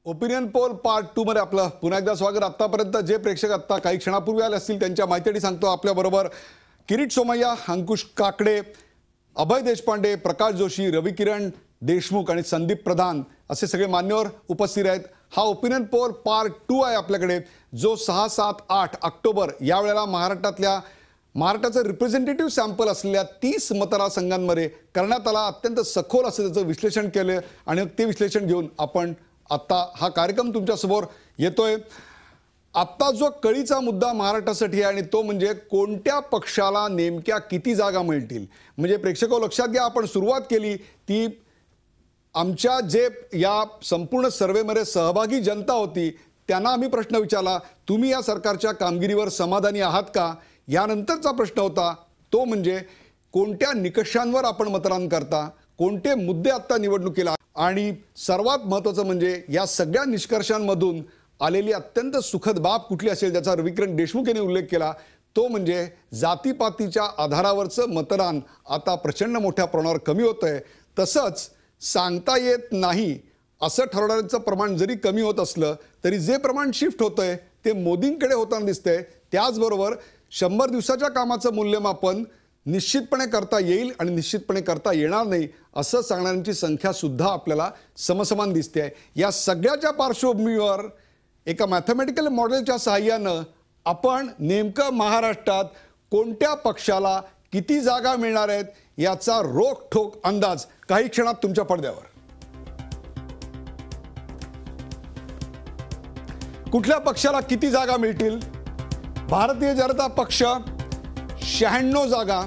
Opinion poll part 2 मध्ये आपलं पुन्हा एकदा स्वागत। आतापर्यंत जे प्रेक्षक आता काही क्षणापूर्वी आले असतील त्यांच्या माहितीसाठी सांगतो, आपल्या बरोबर किरीट सोमय्या, अंकुश काकडे, अभय देशपांडे, प्रकाश जोशी, रविकिरण देशमुख आणि संदीप प्रधान असे सगळे मान्यवर उपस्थित आहेत। हा ओपिनियन पोल पार्ट 2 आहे आपल्याकडे, जो 6, 7, 8 ऑक्टोबर या वेळेला महाराष्ट्राचं रिप्रेझेंटेटिव्ह सॅम्पल असलेल्या 30 मतदारसंघांमध्ये करण्यात आला। अत्यंत सखोल असं त्याचं विश्लेषण केलं आणि ते विश्लेषण घेऊन आपण आता हा कार्यक्रम तुमच्यासमोर येतोय। आता जो कळीचा मुद्दा महाराष्ट्रासाठी आहे आणि तो म्हणजे कोणत्या पक्षाला नेमक्या किती जागा मिळतील। म्हणजे प्रेक्षकांनो लक्षात घ्या, आपण सुरुवात केली ती आमच्या जे या संपूर्ण सर्वेमध्ये सहभागी जनता होती त्यांना आम्ही प्रश्न विचारला, तुम्ही या सरकारच्या कामगिरीवर समाधानी आहात का। यानंतरचा प्रश्न होता तो म्हणजे कोणत्या निकषांवर आपण मतदान करता, कोणते मुद्दे आता निवडणुकीला, आणि सर्वात महत्त्वाचं म्हणजे या सगळ्या निष्कर्षांमधून आलेली अत्यंत सुखद बाब कुठली असेल ज्याचा रविकिरण देशमुख यांनी उल्लेख केला, तो म्हणजे जातीपातीच्या आधारावरचं मतदान आता प्रचंड मोठ्या प्रमाणावर कमी होतंय। तसंच सांगता येत नाही असं ठरवणाऱ्यांचं प्रमाण जरी कमी होत असलं तरी जे प्रमाण शिफ्ट होतंय ते मोदींकडे होताना दिसतंय। त्याचबरोबर 100 दिवसाच्या कामाचं मूल्यमापन निश्चितपणे करता येईल आणि निश्चितपणे करता येणार नाही असं सांगणाऱ्यांची संख्या सुद्धा आपल्याला समसमान दिसते आहे। या सगळ्याच्या पार्श्वभूमीवर एका मॅथमॅटिकल मॉडेलच्या सहाय्यानं आपण नेमकं महाराष्ट्रात कोणत्या पक्षाला किती जागा मिळणार आहेत याचा रोखठोक अंदाज काही क्षणात तुमच्या पडद्यावर। कुठल्या पक्षाला किती जागा मिळतील? भारतीय जनता पक्ष 96 जागा,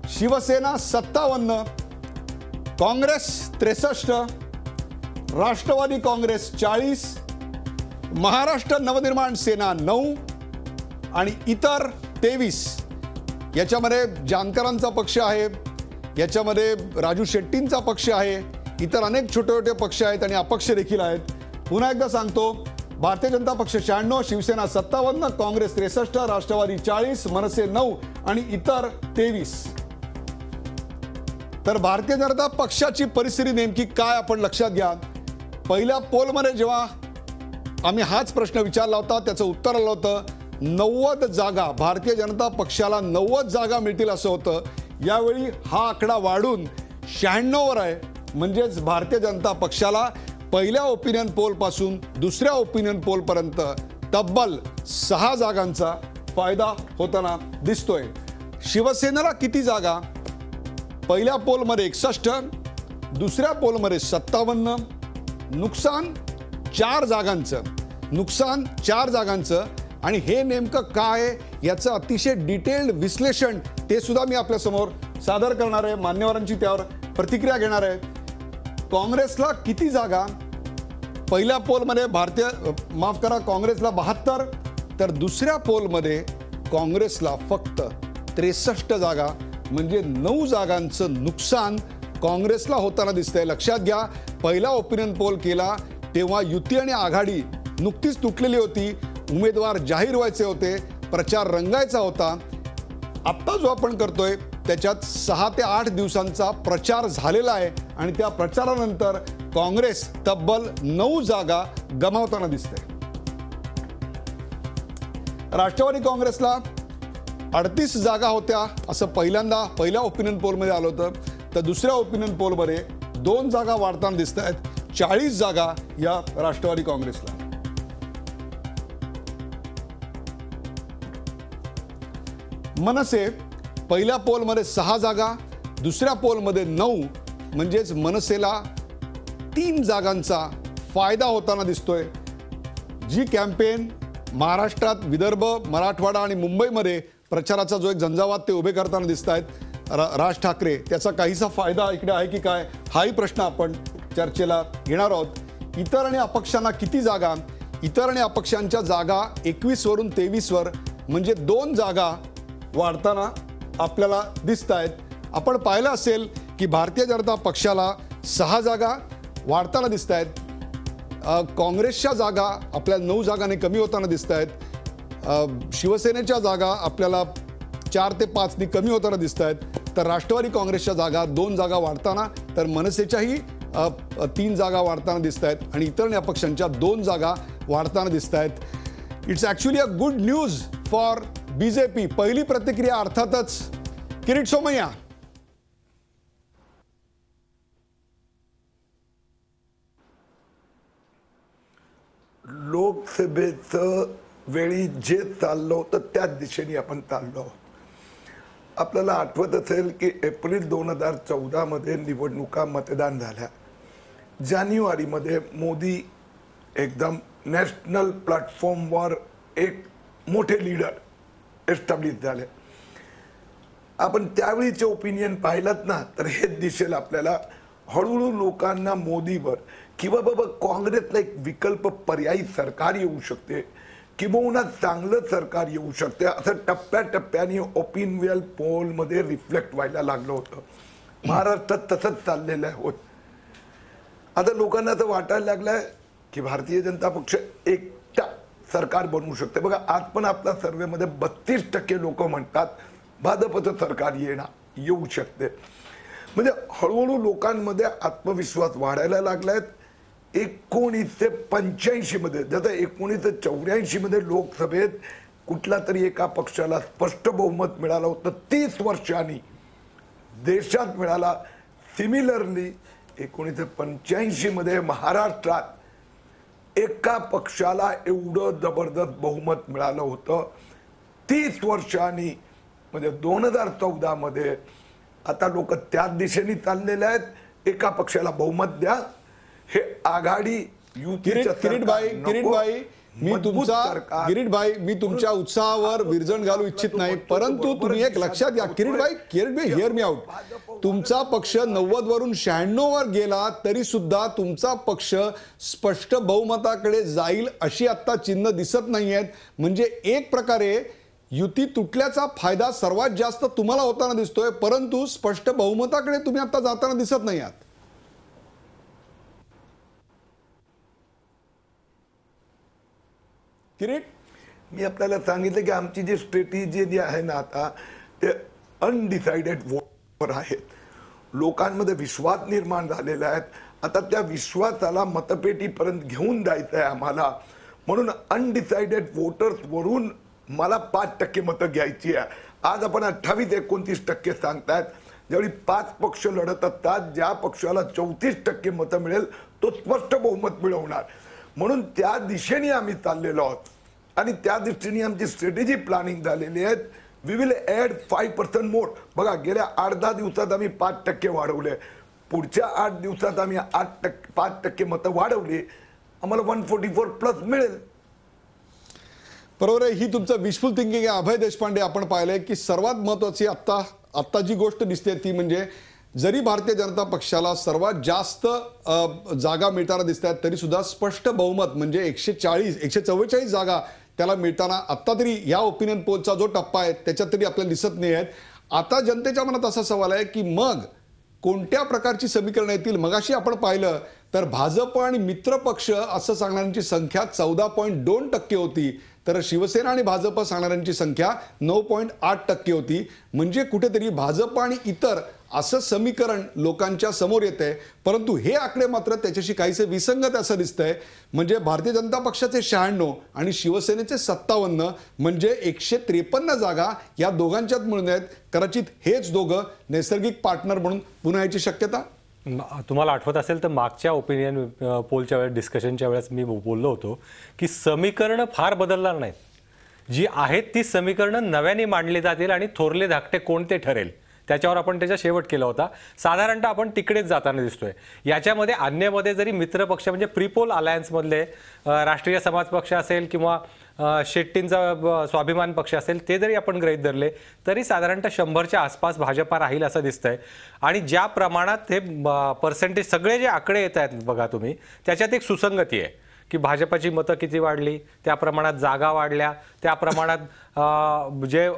शिवसेना 57, काँग्रेस 63, राष्ट्रवादी काँग्रेस 40, महाराष्ट्र नवनिर्माण सेना 9 आणि इतर 23। याच्यामध्ये जानकरांचा पक्ष आहे, याच्यामध्ये राजू शेट्टींचा पक्ष आहे, इतर अनेक छोटे छोटे पक्ष आहेत आणि अपक्ष देखील आहेत। पुन्हा एकदा सांगतो, भारतीय जनता पक्ष 96, शिवसेना 57, काँग्रेस 63, राष्ट्रवादी 40, मनसे 9 आणि इतर 23। तर भारतीय जनता पक्षाची परिस्थिती नेमकी काय आपण लक्षात घ्या। पहिल्या पोलमध्ये जेव्हा आम्ही हाच प्रश्न विचारला होता त्याचं उत्तर आलं होतं 90 जागा, भारतीय जनता पक्षाला 90 जागा मिळतील असं होतं। यावेळी हा आकडा वाढून 96 वर आहे, म्हणजेच भारतीय जनता पक्षाला पहिल्या ओपिनियन पोल पासून दुसऱ्या ओपिनियन पोल पर्यंत तब्बल 6 जागांचा फायदा होताना दिसतोय। शिवसेनेला किती जागा? पहिल्या पोलमध्ये 61, दुसऱ्या पोलमध्ये 57, नुकसान 4 जागांचं। आणि हे नेमकं काय याचं अतिशय डिटेल्ड विश्लेषण ते सुद्धा मी आपल्या समोर सादर करणार आहे, मान्यवरांची त्यावर प्रतिक्रिया घेणार आहे। काँग्रेसला किती जागा? पहिल्या पोलमध्ये काँग्रेसला 72, तर दुसऱ्या पोलमध्ये काँग्रेसला फक्त 63 जागा, म्हणजे 9 जागांचं नुकसान काँग्रेसला होताना दिसतंय। लक्षात घ्या, पहिला ओपिनियन पोल केला तेव्हा युती आणि आघाडी नुकतीच तुटलेली होती, उमेदवार जाहीर व्हायचे होते, प्रचार रंगायचा होता। आत्ता जो आपण करतोय त्याच्यात 6 ते 8 दिवसांचा प्रचार झालेला आहे आणि त्या प्रचारानंतर काँग्रेस तब्बल 9 जागा गमावताना दिसते। राष्ट्रवादी काँग्रेसला 38 जागा होत्या असं पहिल्या ओपिनियन पोलमध्ये आलं होतं, तर दुसऱ्या ओपिनियन पोलमध्ये 2 जागा वाढताना दिसत आहेत, 40 जागा या राष्ट्रवादी काँग्रेसला। मनसे पहिल्या पोलमध्ये 6 जागा, दुसऱ्या पोलमध्ये 9, म्हणजेच मनसेला 3 जागांचा फायदा होताना दिसतोय। जी कॅम्पेन महाराष्ट्रात विदर्भ, मराठवाडा आणि मुंबईमध्ये प्रचाराचा जो एक झंझावात ते उभे करताना दिसत आहेत राज ठाकरे, त्याचा काहीसा फायदा इकडे आहे की काय, हाही प्रश्न आपण चर्चेला घेणार आहोत। इतर आणि अपक्षांना किती जागा? इतर आणि अपक्षांच्या जागा 21 वरून 23 वर, म्हणजे 2 जागा वाढताना आपल्याला दिसत आहेत। आपण पाहिलं असेल की भारतीय जनता पक्षाला 6 जागा वाढताना दिसत आहेत, काँग्रेसच्या जागा आपल्याला 9 जागांनी कमी होताना दिसत आहेत, शिवसेनेच्या जागा आपल्याला 4 ते 5नी कमी होताना दिसत आहेत, तर राष्ट्रवादी काँग्रेसच्या जागा 2 जागा वाढताना, तर मनसेच्याही 3 जागा वाढताना दिसत आहेत आणि इतर अपक्षांच्या 2 जागा वाढताना दिसत आहेत. It's actually a good news for BJP. पहिली प्रतिक्रिया अर्थातच किरीट सोमय्या. लोकसभेचं वेळी जे चाललो होतं त्याच दिशेने आपण चाललो. आपल्याला आठवत असेल की एप्रिल 2014 मध्ये निवडणुका मतदान झाल्या. जानेवारीमध्ये मोदी एकदम नॅशनल प्लॅटफॉर्मवर एक मोठे लीडर एस्टॅब्लिश झाले. आपण त्यावेळीचे ओपिनियन पाहिलात ना, तर हे दिसेल आपल्याला हळूहळू लोकांना मोदीवर किंवा बाबा काँग्रेसला एक विकल्प पर्यायी सरकार येऊ शकते किंवा चांगलं सरकार येऊ शकते असं टप्प्याटप्प्याने ओपिनियन पोलमध्ये रिफ्लेक्ट व्हायला लागलं होतं. महाराष्ट्रात तसंच चाललेलं आहे होत. आता लोकांना असं वाटायला लागलंय की भारतीय जनता पक्ष एकटा सरकार बनवू शकते. बघा, आज पण आपल्या सर्वेमध्ये 32% लोक म्हणतात भाजपचं सरकार येऊ शकते. म्हणजे हळूहळू लोकांमध्ये आत्मविश्वास वाढायला लागलाय. 1985 मध्ये, जसं 1984 मध्ये लोकसभेत कुठला तरी एका पक्षाला स्पष्ट बहुमत मिळालं होतं, 30 वर्षांनी देशात मिळाला. सिमिलरली 1985 मध्ये महाराष्ट्रात एका पक्षाला एवढं जबरदस्त बहुमत मिळालं होतं 30 वर्षांनी. म्हणजे 2014 मध्ये आता लोक त्याच दिशेने चाललेले आहेत. एका पक्षाला बहुमत द्या, हे आघाडी किरीट भाई, मी तुमच्या उत्साहावर विरजण घालू इच्छित नाही, परंतु तुम्ही एक लक्षात घ्या किरीट भाई, हिअर मी आउट. तुमचा पक्ष 90 वरून 96 वर गेला तरी सुद्धा तुमचा पक्ष स्पष्ट बहुमताकडे जाईल अशी आता चिन्ह दिसत नाहीयेत. म्हणजे एक प्रकारे युती तुटल्याचा फायदा सर्वात जास्त तुम्हाला होताना दिसतोय, परंतु स्पष्ट बहुमताकडे तुम्ही आता जाताना दिसत नाही आहात. किरीट, मी आपल्याला सांगितलं की आमची जी स्ट्रॅटेजी जी आहे ना आता, ते अनडिसाइडेड वोटवर आहेत. लोकांमध्ये विश्वास निर्माण झालेला आहे. आता त्या विश्वासाला मतपेटीपर्यंत घेऊन जायचं आहे आम्हाला. म्हणून अनडिसाइडेड वोटर्स वरून मला 5% मतं घ्यायची आहे. आज आपण 28-29% सांगतायत. ज्यावेळी 5 पक्ष लढत असतात, ज्या पक्षाला 34% मतं मिळेल तो स्पष्ट बहुमत मिळवणार. म्हणून त्या दिशेने आम्ही चाललेलो आहोत आणि त्या दृष्टीने आमची स्ट्रॅटेजी प्लॅनिंग झालेली आहे. वी विल ॲड 5% मोर. बघा, गेल्या 8-10 दिवसात आम्ही 5% वाढवले. पुढच्या 8 दिवसात आम्ही 5% मतं वाढवली. आम्हाला 144+ मिळेल. बरोबर आहे. ही तुमचं विशफुल थिंकिंग आहे. अभय देशपांडे, आपण पाहिलंय की सर्वात महत्वाची आत्ता जी गोष्ट दिसते ती म्हणजे जरी भारतीय जनता पक्षाला सर्वात जास्त जागा मिळताना दिसत आहेत तरी सुद्धा स्पष्ट बहुमत म्हणजे 144 जागा त्याला मिळताना आत्ता तरी या ओपिनियन पोलचा जो टप्पा आहे त्याच्यात तरी आपल्याला दिसत नाही आहेत. आता जनतेच्या मनात असा सवाल आहे की मग कोणत्या प्रकारची समीकरण येतील. मगाशी आपण पाहिलं तर भाजप आणि मित्र पक्ष असं सांगणाऱ्यांची संख्या 14.2% होती, तर शिवसेना आणि भाजप सांगणाऱ्यांची संख्या 9.8% होती. म्हणजे कुठेतरी भाजप आणि इतर असं समीकरण लोकांच्या समोर येतंय. परंतु हे आकडे मात्र त्याच्याशी काहीसे विसंगत असं दिसतंय. म्हणजे भारतीय जनता पक्षाचे 96 आणि शिवसेनेचे 57 म्हणजे 153 जागा या दोघांच्यात मिळून आहेत. कदाचित हेच दोघं नैसर्गिक पार्टनर म्हणून पुन्हा याची शक्यता. तुम्हाला आठवत असेल तर मागच्या ओपिनियन पोलच्या वेळेस, डिस्कशनच्या वेळेस मी बोललो होतो की समीकरणं फार बदलणार नाहीत. जी आहेत ती समीकरणं नव्याने मांडली जातील आणि थोरले धाकटे कोणते ठरेल त्याच्यावर आपण त्याचा शेवट केला होता. साधारणतः आपण तिकडेच जाताना दिसतोय. याच्यामध्ये अन्यमध्ये जरी मित्रपक्ष म्हणजे प्रीपोल अलायन्समधले राष्ट्रीय समाज पक्ष असेल किंवा शेट्टींचा स्वाभिमान पक्ष असेल ते जरी आपण गृहीत धरले तरी साधारणतः 100च्या आसपास भाजपा राहील असं दिसतंय. आणि ज्या प्रमाणात हे पर्सेंटेज सगळे जे आकडे येत आहेत बघा तुम्ही, त्याच्यात एक सुसंगती आहे की भाजपाची मतं किती वाढली, त्या प्रमाणात जागा वाढल्या, त्या प्रमाणात जे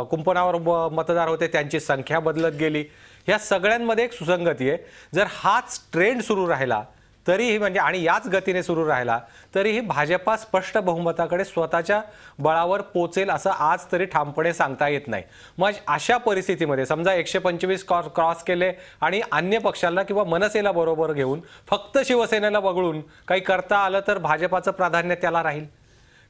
कुंपणावर मतदार होते त्यांची संख्या बदलत गेली. ह्या सगळ्यांमध्ये एक सुसंगती आहे. जर हाच ट्रेंड सुरू राहिला तरीही म्हणजे आणि याच गतीने सुरू राहिला तरीही भाजपा स्पष्ट बहुमताकडे स्वतःच्या बळावर पोचेल असं आज तरी ठामपणे सांगता येत नाही. मग अशा परिस्थितीमध्ये समजा 125 क्रॉस केले आणि अन्य पक्षांना किंवा मनसेला बरोबर घेऊन फक्त शिवसेनेला वगळून काही करता आलं तर भाजपाचं प्राधान्य त्याला राहील.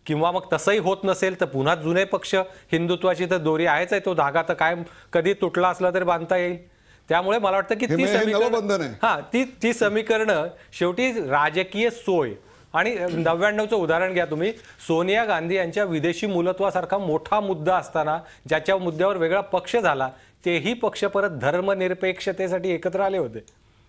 किंवा मग तसंही होत नसेल तर पुन्हा जुने पक्ष हिंदुत्वाची तर दोरी आहेच आहे, तो धागा तर काय कधी तुटला असला तरी बांधता येईल. त्यामुळे मला वाटतं की ती नवबंधन आहे. ती समीकरणं शेवटी राजकीय सोय आणि 99चं उदाहरण घ्या तुम्ही. सोनिया गांधी यांच्या विदेशी मूलत्वासारखा मोठा मुद्दा असताना ज्याच्या मुद्द्यावर वेगळा पक्ष झाला, तेही पक्ष परत धर्मनिरपेक्षतेसाठी एकत्र आले होते.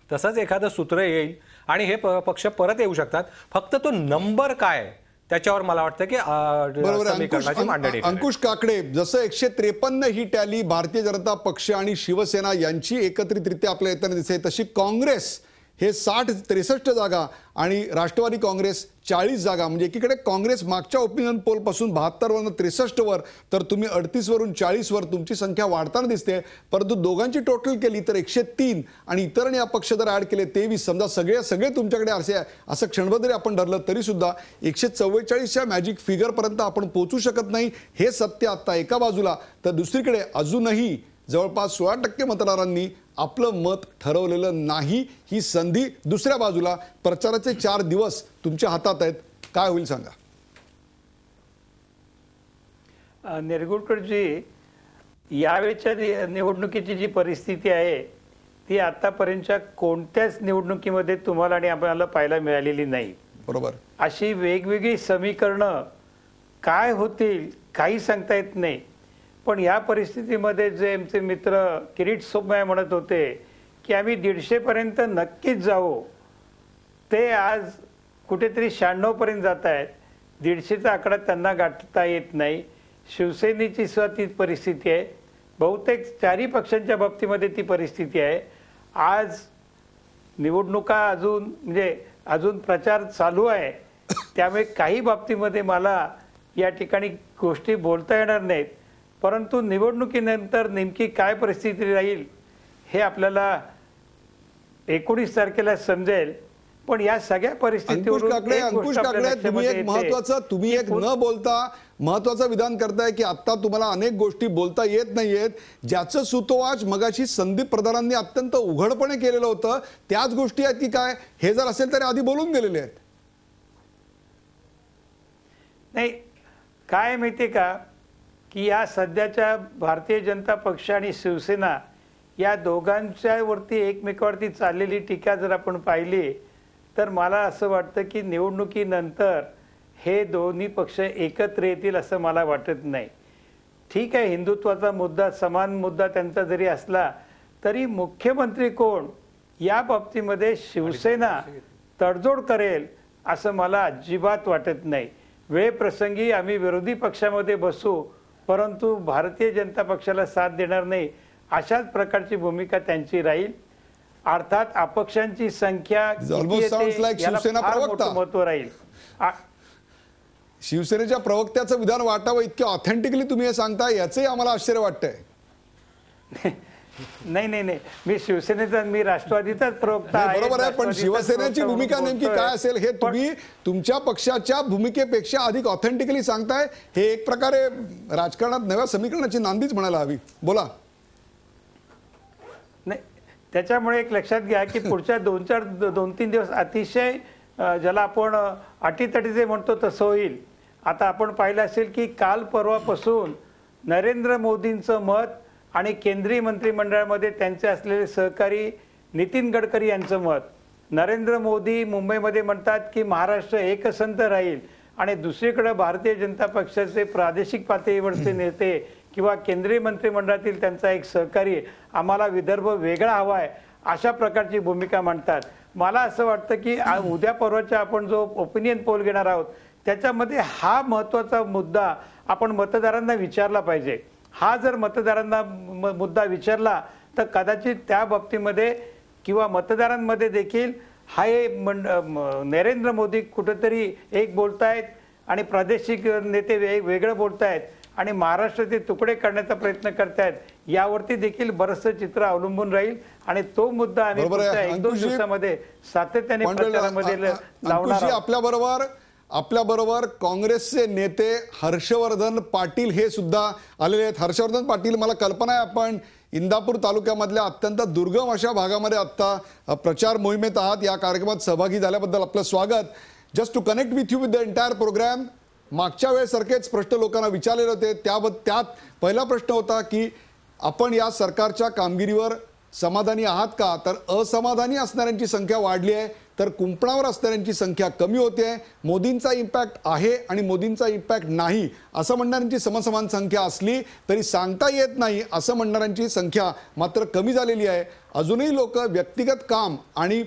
तसंच एखादं सूत्र येईल आणि हे पक्ष परत येऊ शकतात. फक्त तो नंबर काय त्याच्यावर मला वाटतं की समीकरणाची मांडणी. अंकुश काकडे, जसं 153 ही टॅली भारतीय जनता पक्ष आणि शिवसेना यांची एकत्रितरित्या आपल्या येताना दिसते, तशी काँग्रेस हे 63 जागा आणि राष्ट्रवादी काँग्रेस 40 जागा. म्हणजे एकीकडे काँग्रेस मागच्या ओपिनियन पोल पासून 72 वरून 63 वर, तर तुम्ही 38 वरून 40 वर तुमची संख्या वाढताना दिसते. परंतु दोघांची टोटल केली तर 103 आणि इतरांनी अपक्ष जर ऍड केले 23, समजा सगळे तुमच्याकडे असं क्षणभर जरी आपण धरलं तरी सुद्धा 144च्या मॅजिक फिगर पर्यंत आपण पोहोचू शकत नाही. हे सत्य आता एका बाजूला, तर दुसरीकडे अजूनही जवळपास 16% मतदारांनी आपलं मत ठरवलेलं नाही. ही संधी दुसऱ्या बाजूला प्रचाराचे 4 दिवस तुमच्या हातात आहेत. काय होईल सांगा. निरगुडकरजी, यावेळच्या निवडणुकीची जी परिस्थिती आहे ती आतापर्यंतच्या कोणत्याच निवडणुकीमध्ये तुम्हाला आणि आम्हाला पाहायला मिळालेली नाही. बरोबर. अशी वेगवेगळी समीकरणं काय होतील काही सांगता येत नाही. पण या परिस्थितीमध्ये जे आमचे मित्र किरीट सोमय्या म्हणत होते की आम्ही 150 पर्यंत नक्कीच जाऊ, ते आज कुठेतरी 96 पर्यंत जात आहेत. 150चा आकडा त्यांना गाठता येत नाही. शिवसेनेची सुद्धा ती परिस्थिती आहे. बहुतेक 4ही पक्षांच्या बाबतीमध्ये ती परिस्थिती आहे. आज निवडणुका अजून प्रचार चालू आहे, त्यामुळे काही बाबतीमध्ये मला या ठिकाणी गोष्टी बोलता येणार नाहीत. परंतु निवडणुकीनंतर नेमकी काय परिस्थिती राहील हे आपल्याला 19 तारखेला समजेल. पण या सगळ्या परिस्थितीवरून अंकुश काकडे, तुम्ही एक न बोलता महत्वाचं विधान करताय की आता तुम्हाला अनेक गोष्टी बोलता येत नाहीयेत, ज्याचं सुतोवाच मगाशी संदीप प्रधानांनी अत्यंत उघडपणे केलेलं होतं. त्याच गोष्टी आहेत की काय, हे जर असेल तरी आधी बोलून गेलेले आहेत. नाही, काय माहितीये का की या सध्याच्या भारतीय जनता पक्ष आणि शिवसेना या दोघांच्या वरती एकमेकावरती चाललेली टीका जर आपण पाहिली तर मला असं वाटतं की निवडणुकीनंतर हे दोन्ही पक्ष एकत्र येतील असं मला वाटत नाही. ठीक आहे, हिंदुत्वाचा मुद्दा, समान मुद्दा त्यांचा जरी असला तरी मुख्यमंत्री कोण या बाबतीमध्ये शिवसेना तडजोड करेल असं मला अजिबात वाटत नाही. वेळप्रसंगी आम्ही विरोधी पक्षामध्ये बसू परंतु भारतीय जनता पक्षाला साथ देणार नाही, अशाच प्रकारची भूमिका त्यांची राहील. अर्थात अपक्षांची संख्या महत्व राहील. शिवसेनेच्या प्रवक्त्याचं विधान वाटावं इतके ऑथेंटिकली तुम्ही हे सांगता, याचंही आम्हाला आश्चर्य वाटतंय. नाही, मी शिवसेनेचा, मी राष्ट्रवादीचाच प्रवक्ता आहे. बरोबर आहे, पण शिवसेनेची भूमिका नेमकी काय असेल हे तुम्ही तुमच्या पक्षाच्या भूमिकेपेक्षा अधिक ऑथेंटिकली सांगताय. हे एक प्रकारे राजकारणात नव्या समीकरणाची नांदीच म्हणायला हवी. बोला. नाही, त्याच्यामुळे एक लक्षात घ्या की पुढच्या 2-3 दिवस अतिशय ज्याला आपण अटीतटीचे म्हणतो तसं होईल. आता आपण पाहिलं असेल की काल परवापासून नरेंद्र मोदींचं मत आणि केंद्रीय मंत्रिमंडळामध्ये त्यांचे असलेले सहकारी नितीन गडकरी यांचं मत. नरेंद्र मोदी मुंबईमध्ये म्हणतात की महाराष्ट्र एकसंध राहील आणि दुसरीकडे भारतीय जनता पक्षाचे प्रादेशिक पातळीवरचे नेते किंवा केंद्रीय मंत्रिमंडळातील त्यांचा एक सहकारी आम्हाला विदर्भ वेगळा हवा आहे अशा प्रकारची भूमिका मांडतात. मला असं वाटतं की उद्या परवाच्या आपण जो ओपिनियन पोल घेणार आहोत त्याच्यामध्ये हा महत्त्वाचा मुद्दा आपण मतदारांना विचारला पाहिजे. हा जर मतदारांना मुद्दा विचारला तर कदाचित त्या बाबतीमध्ये किंवा मतदारांमध्ये देखील हा नरेंद्र मोदी कुठेतरी एक बोलतायत आणि प्रादेशिक नेते वेगळं बोलतायत आणि महाराष्ट्राचे तुकडे करण्याचा प्रयत्न करतायत यावरती देखील बरंचसं चित्र अवलंबून राहील आणि तो मुद्दा आम्ही बरोबर आहे. पुढच्या 1-2 अंकुशजी, दिवसामध्ये सातत्याने प्रचारामध्ये लावणार अंकुशजी, आहोत. आपल्याबरोबर काँग्रेसचे नेते हर्षवर्धन पाटील हे सुद्धा आलेले आहेत. हर्षवर्धन पाटील, मला कल्पना आहे आपण इंदापूर तालुक्यामधल्या अत्यंत दुर्गम अशा भागामध्ये आत्ता प्रचार मोहिमेत आहात. या कार्यक्रमात सहभागी झाल्याबद्दल आपलं स्वागत. Just to connect with you with the entire programme, मागच्या वेळेसारखेच प्रश्न लोकांना विचारलेले होते. त्यात पहिला प्रश्न होता की आपण या सरकारच्या कामगिरीवर समाधानी आहात का? तर असमाधानी असणाऱ्यांची संख्या वाढली आहे, तर कुंपणावर असणाऱ्यांची संख्या कमी होते. मोदींचा इम्पॅक्ट आहे आणि मोदींचा इम्पॅक्ट नाही असं म्हणणाऱ्यांची समसमान संख्या असली तरी सांगता येत नाही असं म्हणणाऱ्यांची संख्या मात्र कमी झालेली आहे. अजूनही लोक व्यक्तिगत काम आणि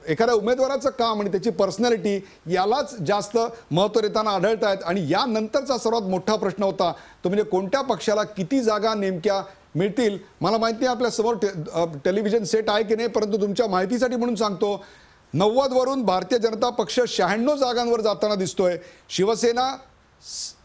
एखाद्या उमेदवाराचं काम आणि त्याची पर्सनॅलिटी यालाच जास्त महत्त्व देताना आढळत आहेत. आणि यानंतरचा सर्वात मोठा प्रश्न होता तो म्हणजे कोणत्या पक्षाला किती जागा नेमक्या मिळतील. मला माहिती आहे आपल्या समोर टेलिव्हिजन सेट आहे की नाही, परंतु तुमच्या माहितीसाठी म्हणून सांगतो, 90 वरून भारतीय जनता पक्ष 96 जागांवर जाताना दिसतोय. शिवसेना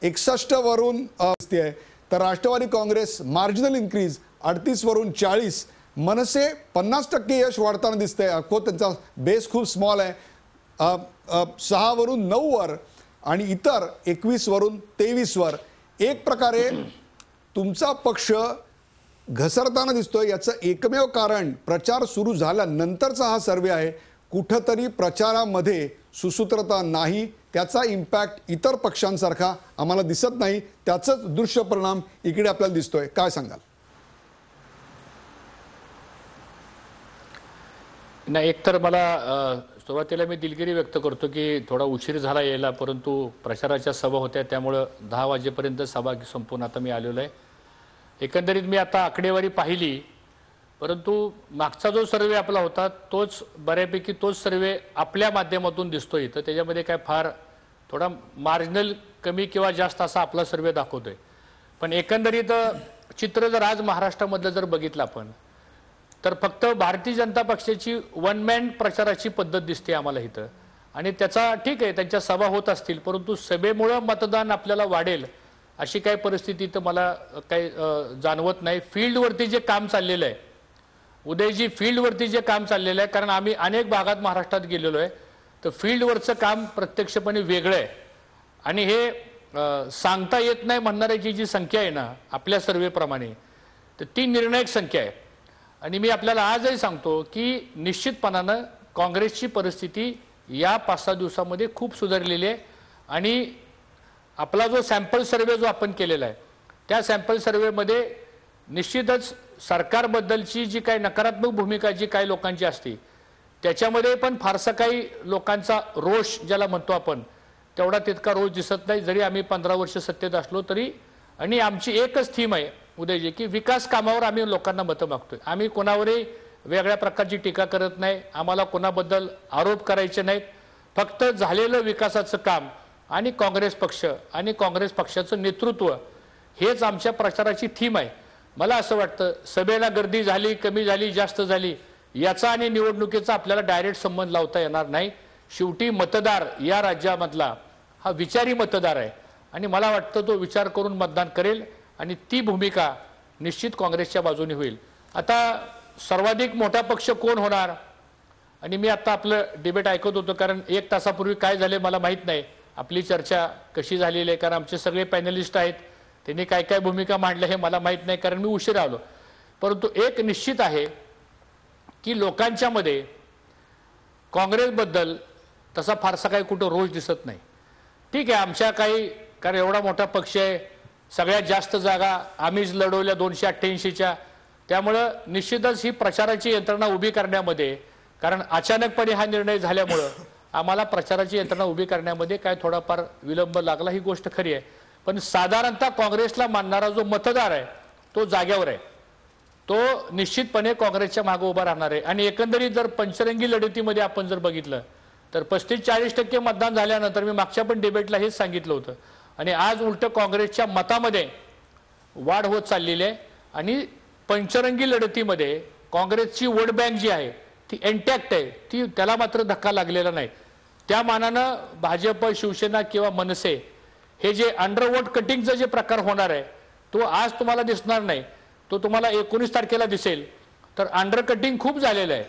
61 वरून दिसते, तर राष्ट्रवादी काँग्रेस मार्जिनल इन्क्रीज 38 वरून 40. मनसे 50% यश वाढताना दिसतंय. अर्थात त्यांचा बेस खूप स्मॉल आहे. 6 वरून 9 वर आणि इतर 21 वरून 23 वर. एक प्रकारे तुमचा पक्ष घसरताना दिसतोय. याचं एकमेव कारण प्रचार सुरू झाल्यानंतरचा हा सर्वे आहे. कुठंतरी प्रचारामध्ये सुसूत्रता नाही, त्याचा इम्पॅक्ट इतर पक्षांसारखा आम्हाला दिसत नाही. त्याचाच दृश्य परिणाम इकडे आपल्याला दिसतोय. काय सांगाल? नाही, एकतर मला सुरुवातीला मी दिलगिरी व्यक्त करतो की थोडा उशीर झाला यायला, परंतु प्रचाराच्या सभा होत्या त्यामुळं 10 वाजेपर्यंत सभा संपून आता मी आलेलो आहे. एकंदरीत मी आता आकडेवारी पाहिली, परंतु मागचा जो सर्वे आपला होता तोच बऱ्यापैकी तोच सर्वे आपल्या माध्यमातून दिसतोय. तर त्याच्यामध्ये काय फार थोडा मार्जिनल कमी किंवा जास्त असा आपला सर्वे दाखवतोय. पण एकंदरीत चित्र जर आज महाराष्ट्रामधलं जर बघितलं आपण तर फक्त भारतीय जनता पक्षाची वन मॅन प्रचाराची पद्धत दिसते आम्हाला इथं. आणि त्याचा ठीक आहे, त्यांच्या सभा होत असतील, परंतु सभेमुळं मतदान आपल्याला वाढेल अशी काही परिस्थिती तर मला काही जाणवत नाही. फील्डवरती जे काम चाललेलं आहे उदयजी, फील्डवरती जे काम चाललेलं आहे, कारण आम्ही अनेक भागात महाराष्ट्रात गेलेलो आहे, तर फील्डवरचं काम प्रत्यक्षपणे वेगळं आहे. आणि हे सांगता येत नाही म्हणणाऱ्याची जी संख्या आहे ना आपल्या सर्वेप्रमाणे, तर ती निर्णायक संख्या आहे. आणि मी आपल्याला आजही सांगतो की निश्चितपणानं काँग्रेसची परिस्थिती या 5-6 दिवसामध्ये खूप सुधारलेली आहे. आणि आपला जो सॅम्पल सर्वे जो आपण केलेला आहे त्या सॅम्पल सर्वेमध्ये निश्चितच सरकारबद्दलची जी काही नकारात्मक भूमिका जी काही लोकांची असते त्याच्यामध्ये पण फारसा काही लोकांचा रोष ज्याला म्हणतो आपण तेवढा तितका रोष दिसत नाही, जरी आम्ही 15 वर्ष सत्तेत असलो तरी. आणि आमची एकच थीम आहे उदयजी की विकास कामावर आम्ही लोकांना मतं मागतोय. आम्ही कोणावरही वेगळ्या प्रकारची टीका करत नाही, आम्हाला कोणाबद्दल आरोप करायचे नाहीत. फक्त झालेलं विकासाचं काम आणि काँग्रेस पक्ष आणि काँग्रेस पक्षाचं नेतृत्व हेच आमच्या प्रचाराची थीम आहे. मला असं वाटतं सभेला गर्दी झाली, कमी झाली, जास्त झाली याचा आणि निवडणुकीचा आपल्याला डायरेक्ट संबंध लावता येणार नाही. शेवटी मतदार या राज्यामधला हा विचारी मतदार आहे आणि मला वाटतं तो विचार करून मतदान करेल आणि ती भूमिका निश्चित काँग्रेसच्या बाजूने होईल. आता सर्वाधिक मोठा पक्ष कोण होणार? आणि मी आता आपलं डिबेट ऐकत होतो, कारण 1 तासापूर्वी काय झाले मला माहीत नाही, आपली चर्चा कशी झालेली आहे, कारण आमचे सगळे पॅनलिस्ट आहेत, त्यांनी काय काय भूमिका मांडल्या हे मला माहीत नाही कारण मी उशिरा आलो. परंतु एक निश्चित आहे की लोकांच्या मध्ये काँग्रेसबद्दल तसा फारसा काही कुठं रोष दिसत नाही. ठीक आहे, आमच्या काही, कारण एवढा मोठा पक्ष आहे, सगळ्यात जास्त जागा आम्हीच लढवल्या 288च्या, त्यामुळं निश्चितच ही प्रचाराची यंत्रणा उभी करण्यामध्ये, कारण अचानकपणे हा निर्णय झाल्यामुळं आम्हाला प्रचाराची यंत्रणा उभी करण्यामध्ये काय थोडाफार विलंब लागला, ही गोष्ट खरी आहे. पण साधारणतः काँग्रेसला मानणारा जो मतदार आहे तो जाग्यावर आहे, तो निश्चितपणे काँग्रेसच्या मागे उभा राहणार आहे. आणि एकंदरीत जर पंचरंगी लढतीमध्ये आपण जर बघितलं तर 35-40% मतदान झाल्यानंतर मी मागच्या पण डिबेटला हेच सांगितलं होतं. आणि आज उलट काँग्रेसच्या मतामध्ये वाढ होत चाललेली आहे आणि पंचरंगी लढतीमध्ये काँग्रेसची वोट बँक जी आहे ती इंटॅक्ट आहे, ती त्याला मात्र धक्का लागलेला नाही. त्या मानानं भाजप, शिवसेना किंवा मनसे हे जे अंडरवोट कटिंगचं जे प्रकार होणार आहे तो आज तुम्हाला दिसणार नाही, तो तुम्हाला 19 तारखेला दिसेल. तर अंडर कटिंग खूप झालेलं आहे.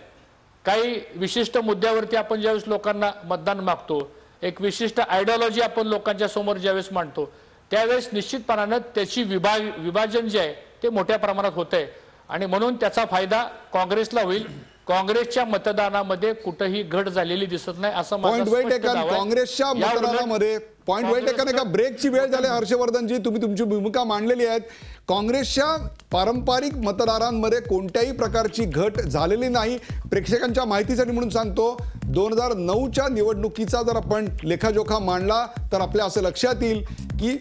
काही विशिष्ट मुद्द्यावरती आपण ज्यावेळेस लोकांना मतदान मागतो, एक विशिष्ट आयडिओलॉजी आपण लोकांच्या समोर ज्यावेळेस मांडतो, त्यावेळेस निश्चितपणानं त्याची विभाजन जे आहे ते मोठ्या प्रमाणात होत आहे. आणि म्हणून त्याचा फायदा काँग्रेसला होईल. काँग्रेसच्या मतदानामध्ये कुठेही घट झालेली दिसत नाही असं माझं पॉइंट वेट स्पष्ट दावा आहे. काँग्रेसच्या याउलट मतदानामध्ये पॉइंट वेट एका ब्रेकची वेळ झाली. हर्षवर्धनजी, तुम्ही तुमची भूमिका मांडलेली आहेत. काँग्रेसच्या पारंपरिक मतदारांमध्ये कोणत्याही प्रकारची घट झालेली नाही. प्रेक्षकांच्या माहितीसाठी म्हणून सांगतो, 2009च्या निवडणुकीचा जर आपण लेखाजोखा मांडला तर आपल्या असं लक्षात येईल की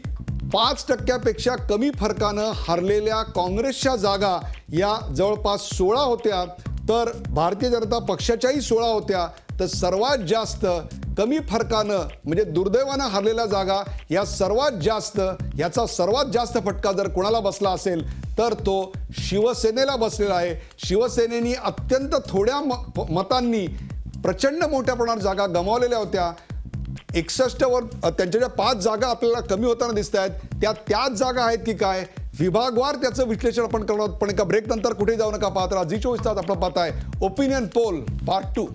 5% कमी फरकानं हरलेल्या काँग्रेसच्या जागा या जवळपास 16 होत्या, तर भारतीय जनता पक्षाच्याही 16 होत्या. तर सर्वात जास्त कमी फरकानं म्हणजे दुर्दैवानं हरलेल्या जागा या सर्वात जास्त, याचा सर्वात जास्त फटका जर कोणाला बसला असेल तर तो शिवसेनेला बसलेला आहे. शिवसेनेने अत्यंत थोड्या मतांनी प्रचंड मोठ्या प्रमाणात जागा गमावलेल्या होत्या. 61वर त्यांच्या ज्या 5 जागा आपल्याला कमी होताना दिसत आहेत त्याच जागा आहेत की काय, विभागवार त्याचं विश्लेषण आपण करणार. पण एका ब्रेक नंतर कुठे जाऊ नका, पाहत राहा झी 24 तास. आपण पाहताय opinion poll part 2.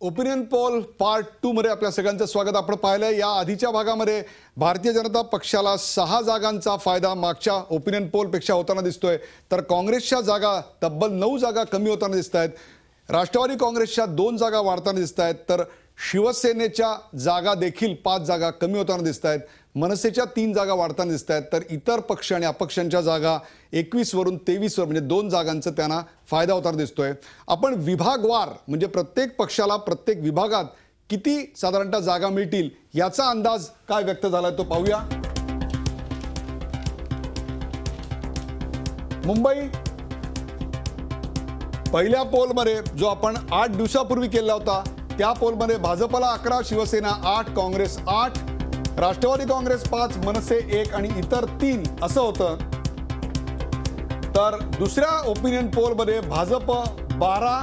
Opinion poll part 2 मध्ये आपल्या सगळ्यांचं स्वागत. आपण पाहिलंय या आधीच्या भागामध्ये भारतीय जनता पक्षाला 6 जागांचा फायदा मागच्या ओपिनियन पोल पेक्षा होताना दिसतोय, तर काँग्रेसच्या जागा तब्बल 9 जागा कमी होताना दिसत आहेत. राष्ट्रवादी काँग्रेसच्या 2 जागा वाढताना दिसत आहेत, तर शिवसेनेच्या जागा देखील 5 जागा कमी होताना दिसत आहेत. मनसेच्या 3 जागा वाढताना दिसत आहेत. तर इतर पक्ष आणि अपक्षांच्या जागा 21 वरून 23 वर म्हणजे 2 जागांचा त्यांना फायदा होताना दिसतोय. आपण विभागवार म्हणजे प्रत्येक पक्षाला प्रत्येक विभागात किती साधारणतः जागा मिळतील याचा अंदाज काय व्यक्त झालाय तो पाहूया. मुंबई पहिल्या पोलमध्ये जो आपण 8 दिवसापूर्वी केला होता त्या पोलमध्ये भाजपला 11, शिवसेना 8, काँग्रेस 8, राष्ट्रवादी काँग्रेस 5, मनसे 1 आणि इतर 3 असं होतं. तर दुसऱ्या ओपिनियन पोलमध्ये भाजप 12,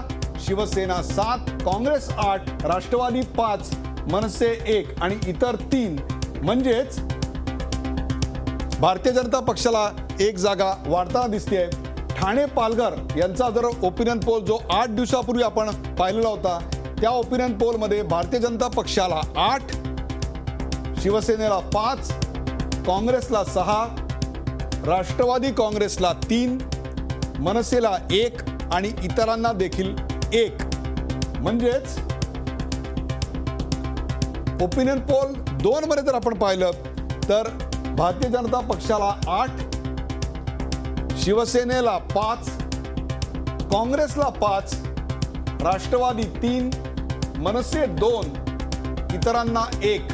शिवसेना 7, काँग्रेस 8, राष्ट्रवादी 5, मनसे 1 आणि इतर 3 म्हणजेच भारतीय जनता पक्षाला 1 जागा वाढताना दिसतेय. ठाणे पालघर यांचा जर ओपिनियन पोल जो 8 दिवसापूर्वी आपण पाहिलेला होता त्या ओपिनियन पोलमध्ये भारतीय जनता पक्षाला 8, शिवसेनेला 5, काँग्रेसला 6, राष्ट्रवादी काँग्रेसला 3, मनसेला 1 आणि इतरांना देखील 1. म्हणजेच ओपिनियन पोल 2 मध्ये जर आपण पाहिलं तर भारतीय जनता पक्षाला 8, शिवसेनेला 5, काँग्रेसला 5, राष्ट्रवादी 3, मनसे 2, इतरांना 1.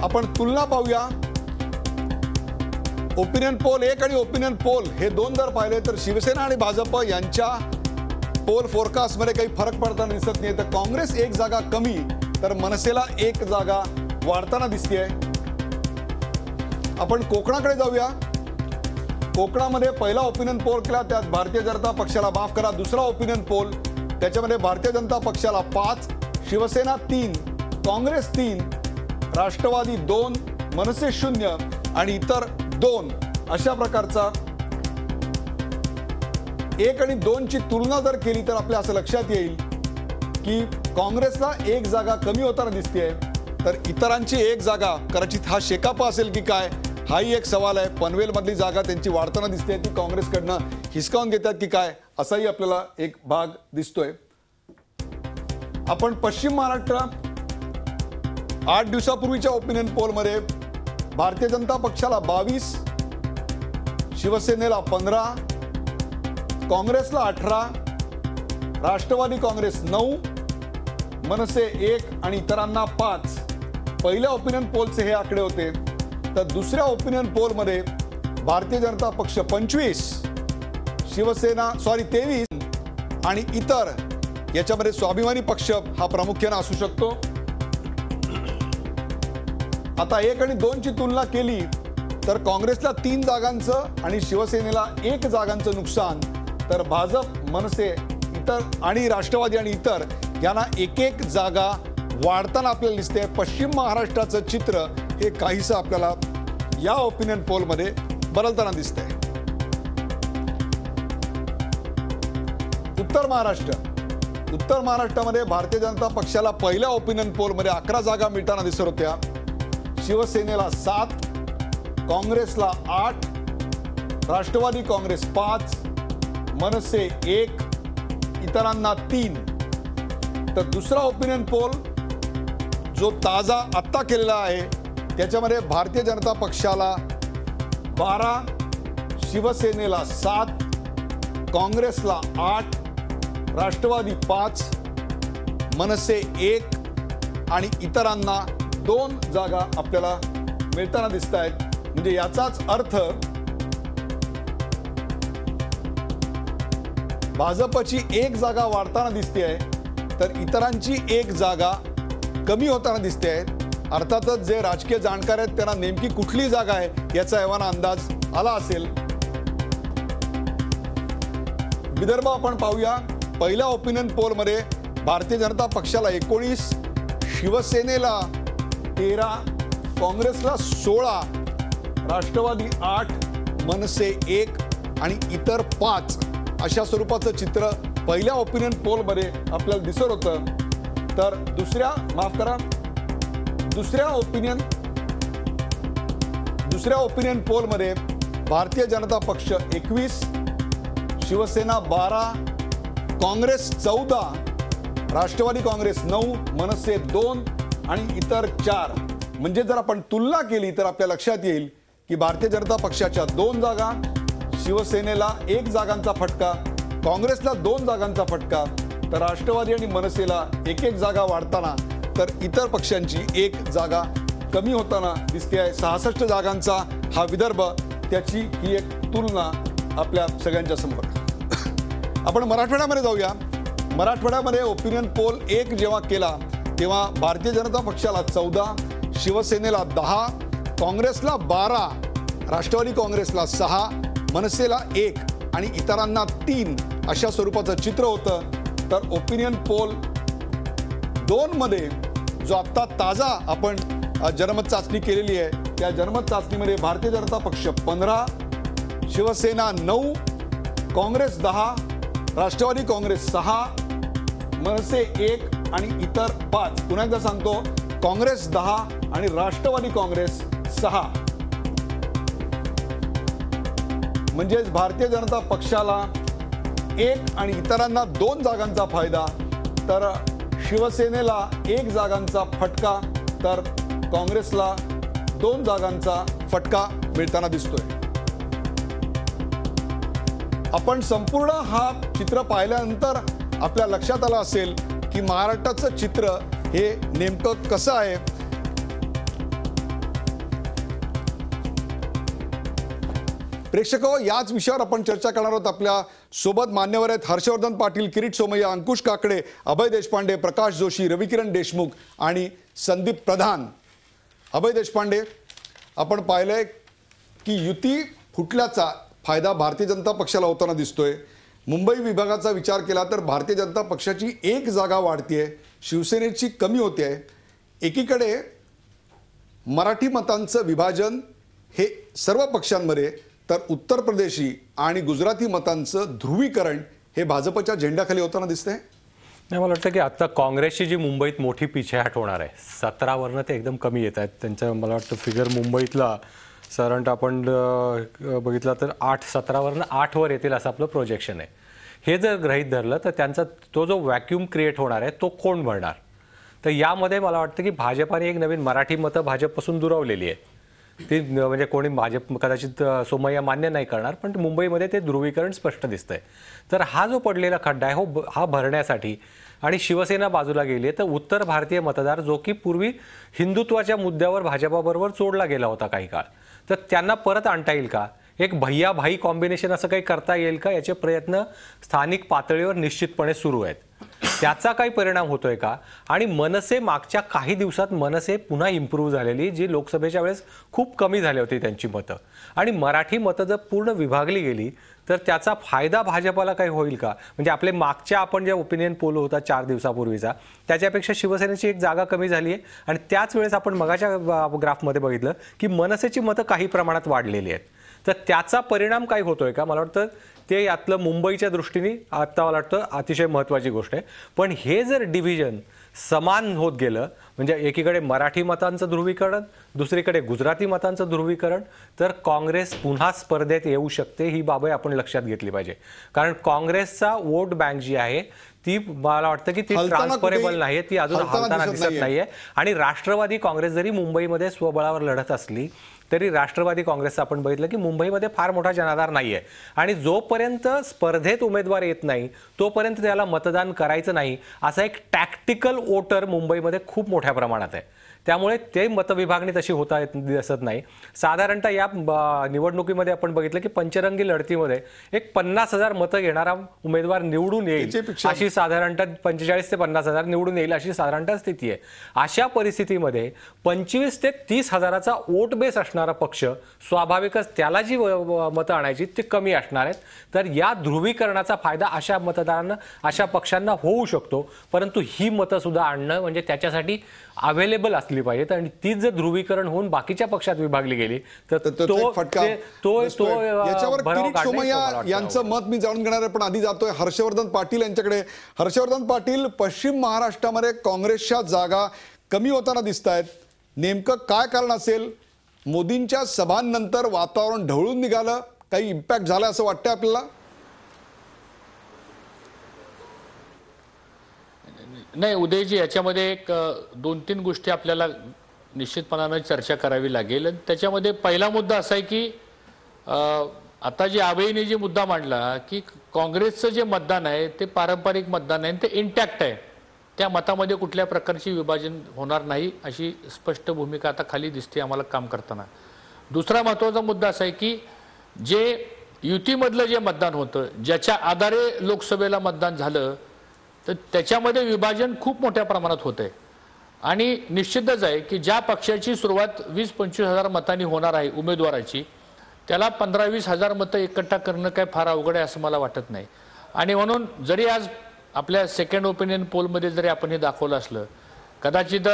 आपण तुलना पाहूया. ओपिनियन पोल 1 आणि ओपिनियन पोल हे 2 जर पाहिले तर शिवसेना आणि भाजप यांच्या पोल फोरकास्ट मध्ये काही फरक पडताना दिसत नाही. तर काँग्रेस 1 जागा कमी तर मनसेला 1 जागा वाढताना दिसतेय. आपण कोकणाकडे जाऊया. कोकणामध्ये पहिला ओपिनियन पोल केला त्यात भारतीय जनता पक्षाला माफ करा. दुसरा ओपिनियन पोल त्याच्यामध्ये भारतीय जनता पक्षाला 5, शिवसेना 3, काँग्रेस 3, राष्ट्रवादी 2, मनसे 0 आणि इतर 2 अशा प्रकारचा 1 आणि 2 ची तुलना जर केली तर आपल्या असं लक्षात येईल की काँग्रेसला 1 जागा कमी होताना दिसतेय, तर इतरांची 1 जागा कदाचित हा शेकापा असेल की काय हाही एक सवाल आहे. पनवेलमधली जागा त्यांची वाढताना दिसते ती काँग्रेसकडनं हिसकावून घेतात की काय असाही आपल्याला एक भाग दिसतोय. आपण पश्चिम महाराष्ट्र 8 दिवसापूर्वीच्या ओपिनियन पोलमध्ये भारतीय जनता पक्षाला 22, शिवसेनेला 15, काँग्रेसला 18, राष्ट्रवादी काँग्रेस 9, मनसे 1 आणि इतरांना 5. पहिल्या ओपिनियन पोलचे हे आकडे होते. तर दुसऱ्या ओपिनियन पोलमध्ये भारतीय जनता पक्ष 25, शिवसेना 23 आणि इतर याच्यामध्ये स्वाभिमानी पक्ष हा प्रामुख्याने असू शकतो. आता 1 आणि 2 ची तुलना केली तर काँग्रेसला 3 जागांचं आणि शिवसेनेला 1 जागांचं नुकसान, तर भाजप, मनसे इतर आणि राष्ट्रवादी आणि इतर यांना 1-1 जागा वाढताना आपल्याला दिसते. पश्चिम महाराष्ट्राचं चित्र हे काहीसं आपल्याला या ओपिनियन पोलमध्ये बदलताना दिसतंय. उत्तर महाराष्ट्रामध्ये भारतीय जनता पक्षाला पहिल्या ओपिनियन पोलमध्ये 11 जागा मिळताना दिसत होत्या. शिवसेनेला 7, काँग्रेसला 8, राष्ट्रवादी काँग्रेस 5, मनसे 1, इतरांना 3. तर दुसरा ओपिनियन पोल जो ताजा आत्ता केलेला आहे त्याच्यामध्ये भारतीय जनता पक्षाला 12, शिवसेनेला 7, काँग्रेसला 8, राष्ट्रवादी 5, मनसे 1 आणि इतरांना 2 जागा आपल्याला मिळताना दिसत आहेत. म्हणजे याचाच अर्थ भाजपची 1 जागा वाढताना दिसते आहे, तर इतरांची 1 जागा कमी होताना दिसते आहे. अर्थातच जे राजकीय जाणकार आहेत त्यांना नेमकी कुठली जागा आहे याचा एव्हाना अंदाज आला असेल. विदर्भ आपण पाहूया. पहिल्या ओपिनियन पोलमध्ये भारतीय जनता पक्षाला 19, शिवसेनेला 13, काँग्रेसला 16, राष्ट्रवादी 8, मनसे 1 आणि इतर 5 अशा स्वरूपाचं चित्र पहिल्या ओपिनियन पोलमध्ये आपल्याला दिसत होतं. तर दुसऱ्या ओपिनियन पोलमध्ये भारतीय जनता पक्ष 21, शिवसेना 12, काँग्रेस 14, राष्ट्रवादी काँग्रेस 9, मनसे 2 आणि इतर 4. म्हणजे जर आपण तुलना केली तर आपल्या लक्षात येईल की भारतीय जनता पक्षाच्या 2 जागा, शिवसेनेला 1 जागांचा फटका, काँग्रेसला 2 जागांचा फटका, तर राष्ट्रवादी आणि मनसेला 1-1 जागा वाढताना, तर इतर पक्षांची 1 जागा कमी होताना दिसते आहे. 66 जागांचा हा विदर्भ, त्याची ही एक तुलना आपल्या सगळ्यांच्या समोर. आपण मराठवाड्यामध्ये जाऊया. मराठवाड्यामध्ये ओपिनियन पोल 1 जेव्हा केला तेव्हा भारतीय जनता पक्षाला 14, शिवसेनेला 10, काँग्रेसला 12, राष्ट्रवादी काँग्रेसला 6, मनसेला 1 आणि इतरांना 3 अशा स्वरूपाचं चित्र होतं. तर ओपिनियन पोल 2 मध्ये जो आत्ता ताजा आपण जनमत चाचणी केलेली आहे त्या जनमत चाचणीमध्ये भारतीय जनता पक्ष 15, शिवसेना 9, काँग्रेस 10, राष्ट्रवादी काँग्रेस 6, मनसे 1 आणि इतर 5. पुन्हा एकदा सांगतो, काँग्रेस 10 आणि राष्ट्रवादी काँग्रेस 6. म्हणजेच भारतीय जनता पक्षाला 1 आणि इतरांना 2 जागांचा फायदा, तर शिवसेनेला 1 जागांचा फटका, तर काँग्रेसला 2 जागांचा फटका मिळताना दिसतोय. आपण संपूर्ण हा चित्र पाहिल्यानंतर आपल्या लक्षात आलं असेल की महाराष्ट्राचं चित्र हे नेमकं कसं आहे. प्रेक्षको, याच विषयावर आपण चर्चा करणार आहोत. आपल्या सोबत मान्यवर आहेत हर्षवर्धन पाटील, किरीट सोमय्या, अंकुश काकडे, अभय देशपांडे, प्रकाश जोशी, रविकिरण देशमुख आणि संदीप प्रधान. अभय देशपांडे, आपण पाहिलंय की युती फुटल्याचा फायदा भारतीय जनता पक्षाला होताना दिसतोय. मुंबई विभागाचा विचार केला तर भारतीय जनता पक्षाची 1 जागा वाढतीये, शिवसेनेची कमी होते आहे. एकीकडे मराठी मतांचं विभाजन हे सर्व पक्षांमध्ये, तर उत्तर प्रदेशी आणि गुजराती मतांचं ध्रुवीकरण हे भाजपच्या झेंड्याखाली होताना दिसतंय. मला वाटतं की आता काँग्रेसची जी मुंबईत मोठी पिछेहाट होणार आहे, 17वरनं ते एकदम कमी येत आहेत. त्यांचं मला वाटतं फिगर मुंबईतला साधारणतः आपण बघितलं तर 17वरनं 8वर येतील असं आपलं प्रोजेक्शन आहे. हे जर गृहीत धरलं तर त्यांचा तो जो व्हॅक्यूम क्रिएट होणार आहे तो कोण भरणार. तर यामध्ये मला वाटतं की भाजपाने एक नवीन मराठी मतं भाजपपासून दुरावलेली आहे. ती म्हणजे कोणी भाजप कदाचित सोमय्या मान्य नाही करणार, पण मुंबईमध्ये ते ध्रुवीकरण स्पष्ट दिसतंय. तर हा जो पडलेला खड्डा आहे हा भरण्यासाठी आणि शिवसेना बाजूला गेली आहे, तर उत्तर भारतीय मतदार जो की पूर्वी हिंदुत्वाच्या मुद्द्यावर भाजपाबरोबर जोडला गेला होता काही काळ, तर त्यांना परत आणता येईल का, एक भैया भाई कॉम्बिनेशन असं काही करता येईल का, याचे प्रयत्न स्थानिक पातळीवर निश्चितपणे सुरू आहेत. त्याचा काही परिणाम होतोय का? आणि मनसे मागच्या काही दिवसात मनसे पुन्हा इम्प्रूव्ह झालेली, जी लोकसभेच्या वेळेस खूप कमी झाली होती त्यांची मतं, आणि मराठी मतं जर पूर्ण विभागली गेली तर त्याचा फायदा भाजपाला काही होईल का? म्हणजे आपले मागच्या आपण जे ओपिनियन पोल होता 4 दिवसापूर्वीचा, त्याच्यापेक्षा शिवसेनेची एक जागा कमी झाली आहे, आणि त्याच वेळेस आपण मगाच्या ग्राफमध्ये बघितलं की मनसेची मतं काही प्रमाणात वाढलेली आहेत. तर त्याचा परिणाम काही होतोय का? मला वाटतं ते यातलं मुंबईच्या दृष्टीने आता मला वाटतं अतिशय महत्त्वाची गोष्ट आहे. पण हे जर डिव्हिजन समान होत गेलं, म्हणजे एकीकडे मराठी मतांचं ध्रुवीकरण, दुसरीकडे गुजराती मतांचं ध्रुवीकरण, तर काँग्रेस पुन्हा स्पर्धेत येऊ शकते. ही बाब आपण लक्षात घेतली पाहिजे. कारण काँग्रेसचा वोट बँक जी आहे ती मला वाटतं की ती ट्रान्सफरेबल नाहीये, ती अजून हालताना दिसत नाहीये. आणि राष्ट्रवादी काँग्रेस जरी मुंबईमध्ये स्वबळावर लढत असली तरी राष्ट्रवादी काँग्रेसचं आपण बघितलं की मुंबईमध्ये फार मोठा जनाधार नाहीये, आणि जोपर्यंत स्पर्धेत उमेदवार येत नाही तोपर्यंत त्याला मतदान करायचं नाही, असा एक टॅक्टिकल वोटर मुंबईमध्ये खूप मोठ्या प्रमाणात आहे. त्यामुळे ते मतविभागणी तशी होता दिसत नाही. साधारणतः या निवडणुकीमध्ये आपण बघितलं की पंचरंगी लढतीमध्ये एक 50,000 मतं घेणारा उमेदवार निवडून येईल अशी साधारणतः 45 ते 50,000 निवडून येईल अशी साधारणतः स्थिती आहे. अशा परिस्थितीमध्ये 25 ते 30 हजाराचा वोट बेस असणारा पक्ष स्वाभाविकच त्याला जी मतं आणायची ती कमी असणार आहेत. तर या ध्रुवीकरणाचा फायदा अशा मतदारांना, अशा पक्षांना होऊ शकतो. परंतु ही मतं सुद्धा आणणं म्हणजे त्याच्यासाठी अवेलेबल असली पाहिजेत, आणि तीच जर ध्रुवीकरण होऊन बाकीच्या पक्षात विभागली गेली तर याच्यावर किरीट सोमय्या यांचं मत मी जाणून घेणार आहे. पण आधी जातोय हर्षवर्धन पाटील यांच्याकडे. हर्षवर्धन पाटील, पश्चिम महाराष्ट्रामध्ये काँग्रेसच्या जागा कमी होताना दिसत आहेत. नेमकं काय कारण असेल? मोदींच्या सभांनंतर वातावरण ढवळून निघालं, काही इम्पॅक्ट झाला असं वाटतंय आपल्याला? नाही उदयजी, याच्यामध्ये एक 2-3 गोष्टी आपल्याला निश्चितपणानं चर्चा करावी लागेल. त्याच्यामध्ये पहिला मुद्दा असा आहे की आता जे आबेईने जे मुद्दा मांडला की काँग्रेसचं जे मतदान आहे ते पारंपरिक मतदान आहे, ते इंटॅक्ट आहे, त्या मतामध्ये कुठल्या प्रकारची विभाजन होणार नाही अशी स्पष्ट भूमिका आता खाली दिसते आम्हाला काम करताना. दुसरा महत्त्वाचा मुद्दा असा आहे की जे युतीमधलं जे मतदान होतं, ज्याच्या आधारे लोकसभेला मतदान झालं, तर त्याच्यामध्ये विभाजन खूप मोठ्या प्रमाणात होत आहे. आणि निश्चितच आहे की ज्या पक्षाची सुरुवात 20-25 हजार मतांनी होणार आहे उमेदवाराची, त्याला 15-20 हजार मतं एकट्ठा करणं काय फार अवघड आहे असं मला वाटत नाही. आणि म्हणून जरी आज आपल्या सेकंड ओपिनियन पोलमध्ये जरी आपण हे दाखवलं असलं, कदाचित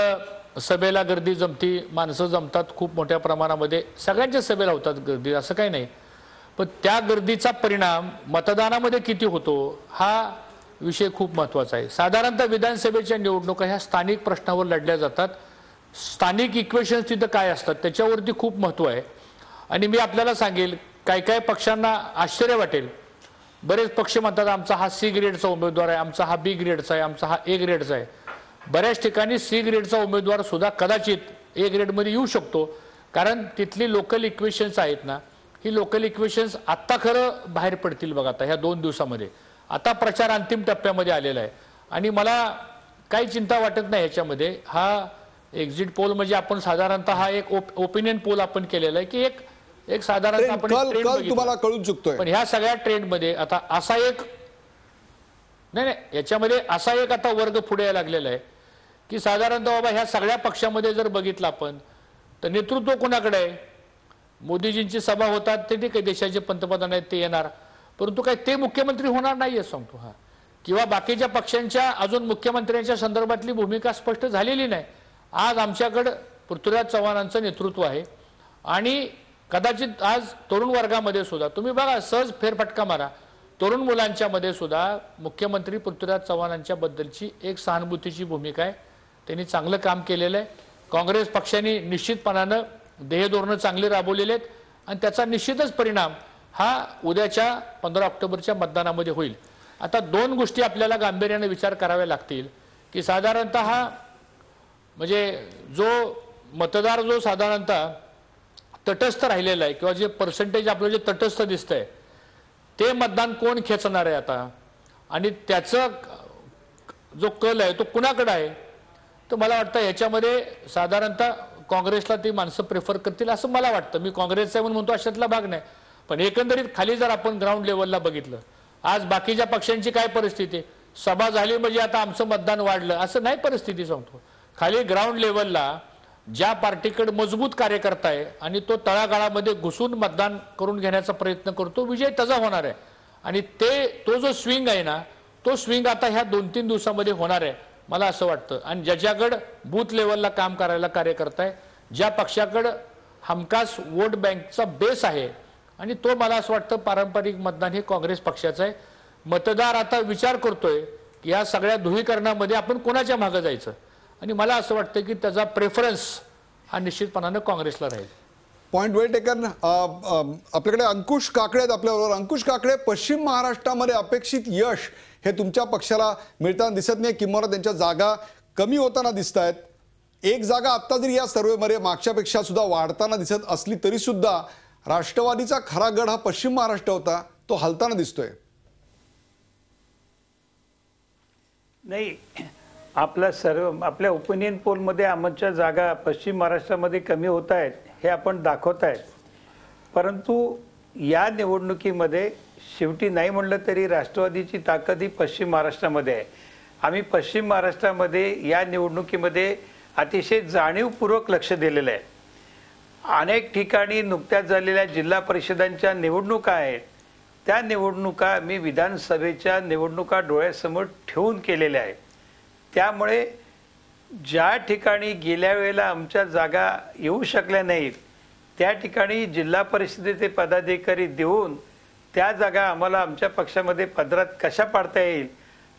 सभेला गर्दी जमती, माणसं जमतात खूप मोठ्या प्रमाणामध्ये, सगळ्यांच्या सभेला होतात गर्दी, असं काही नाही. पण त्या गर्दीचा परिणाम मतदानामध्ये किती होतो हा विषय खूप महत्त्वाचा आहे. साधारणतः विधानसभेच्या निवडणुका ह्या स्थानिक प्रश्नावर लढल्या जातात. स्थानिक इक्वेशन्स तिथं काय असतात त्याच्यावरती खूप महत्त्व आहे. आणि मी आपल्याला सांगेल, काय काय पक्षांना आश्चर्य वाटेल, बरेच पक्ष म्हणतात आमचा हा C ग्रेडचा उमेदवार आहे, आमचा हा B ग्रेडचा आहे, आमचा हा A ग्रेडचा आहे. बऱ्याच ठिकाणी C ग्रेडचा उमेदवार सुद्धा कदाचित A ग्रेडमध्ये येऊ शकतो, कारण तिथली लोकल इक्वेशन्स आहेत ना, ही लोकल इक्वेशन्स आत्ता खरं बाहेर पडतील बघा आता ह्या 2 दिवसामध्ये. आता प्रचार अंतिम टप्प्यामध्ये आलेला आहे आणि मला काही चिंता वाटत नाही याच्यामध्ये. हा एक्झिट पोल म्हणजे आपण साधारणतः हा एक ओपिनियन पोल आपण केलेला आहे की एक साधारणतः आपण तुम्हाला कळून चुकतोय. पण ह्या सगळ्या ट्रेंडमध्ये आता असा एक नाही याच्यामध्ये असा एक आता वर्ग पुढे यायला लागलेला आहे की साधारणतः बाबा ह्या सगळ्या पक्षामध्ये जर बघितलं आपण तर नेतृत्व कोणाकडे आहे? मोदीजींची सभा होतात ते ठीक आहे, देशाचे पंतप्रधान आहेत ते येणार, परंतु काय ते मुख्यमंत्री होणार नाहीये सांगतो हा. किंवा बाकीच्या पक्षांच्या अजून मुख्यमंत्र्यांच्या संदर्भातली भूमिका स्पष्ट झालेली नाही. आज आमच्याकडे पृथ्वीराज चव्हाणांचं नेतृत्व आहे आणि कदाचित आज तरुण वर्गामध्ये सुद्धा तुम्ही बघा, सहज फेरफटका मारा, तरुण मुलांच्या मध्ये सुद्धा मुख्यमंत्री पृथ्वीराज चव्हाणांच्या बद्दलची एक सहानुभूतीची भूमिका आहे. त्यांनी चांगलं काम केलेलं आहे. काँग्रेस पक्षाने निश्चितपणानं ध्येयधोरणं चांगली राबवलेली आहेत आणि त्याचा निश्चितच परिणाम हा उद्याच्या 15 ऑक्टोबरच्या मतदानामध्ये होईल. आता 2 गोष्टी आपल्याला गांभीर्याने विचार कराव्या लागतील की साधारणतः म्हणजे जो मतदार जो साधारणतः तटस्थ राहिलेला आहे किंवा जे पर्सेंटेज आपलं जे तटस्थ दिसतंय ते मतदान कोण खेचणार आहे आता, आणि त्याचा जो कल आहे तो कुणाकडे आहे, तर मला वाटतं याच्यामध्ये साधारणतः काँग्रेसला ती माणसं प्रेफर करतील असं मला वाटतं. मी काँग्रेसचा म्हणून म्हणतो अशातला भाग नाही, पण एकंदरीत खाली जर आपण ग्राउंड लेवलला बघितलं आज बाकीच्या पक्षांची काय परिस्थिती आहे, सभा झाली म्हणजे आता आमचं मतदान वाढलं, असं नाही परिस्थिती सांगतो. खाली ग्राउंड लेवलला ज्या पार्टीकडे मजबूत कार्यकर्ता आहे आणि तो तळागाळामध्ये घुसून मतदान करून घेण्याचा प्रयत्न करतो, विजय त्याचा होणार आहे. आणि तो जो स्विंग आहे ना, तो स्विंग आता ह्या 2-3 दिवसामध्ये होणार आहे मला असं वाटतं. आणि ज्याच्याकडं बूथ लेवलला काम करायला कार्यकर्ता आहे, ज्या पक्षाकडं हमखास वोट बँकचा बेस आहे, आणि तो मला असं वाटतं पारंपरिक मतदान हे काँग्रेस पक्षाचं आहे. मतदार आता विचार करतोय की या सगळ्या ध्रुवीकरणामध्ये आपण कोणाच्या मागे जायचं, आणि मला असं वाटतं की त्याचा प्रेफरन्स हा निश्चितपणानं काँग्रेसला राहील. पॉइंट वेल टेकन. आपल्याकडे अंकुश काकडे आहेत आपल्याबरोबर. अंकुश काकडे, पश्चिम महाराष्ट्रामध्ये अपेक्षित यश हे तुमच्या पक्षाला मिळताना दिसत नाही, किंवा त्यांच्या जागा कमी होताना दिसत आहेत. एक जागा आत्ता जरी या सर्वेमध्ये मागच्यापेक्षा सुद्धा वाढताना दिसत असली तरी सुद्धा राष्ट्रवादीचा खरा गड हा पश्चिम महाराष्ट्र होता, तो हलताना दिसतोय. नाही, आपल्या ओपिनियन पोलमध्ये आमच्या जागा पश्चिम महाराष्ट्रामध्ये कमी होत आहेत हे आपण दाखवत आहेत. परंतु या निवडणुकीमध्ये शेवटी नाही म्हणलं तरी राष्ट्रवादीची ताकद ही पश्चिम महाराष्ट्रामध्ये आहे. आम्ही पश्चिम महाराष्ट्रामध्ये या निवडणुकीमध्ये अतिशय जाणीवपूर्वक लक्ष दिलेलं आहे. अनेक ठिकाणी नुकत्याच झालेल्या जिल्हा परिषदांच्या निवडणुका आहेत, त्या निवडणुका मी विधानसभेच्या निवडणुका डोळ्यासमोर ठेवून केलेल्या आहेत. त्यामुळे ज्या ठिकाणी गेल्या वेळेला आमच्या जागा येऊ शकल्या नाहीत त्या ठिकाणी जिल्हा परिषदेचे पदाधिकारी देऊन त्या जागा आम्हाला आमच्या पक्षामध्ये पदरात कशा पाडता येईल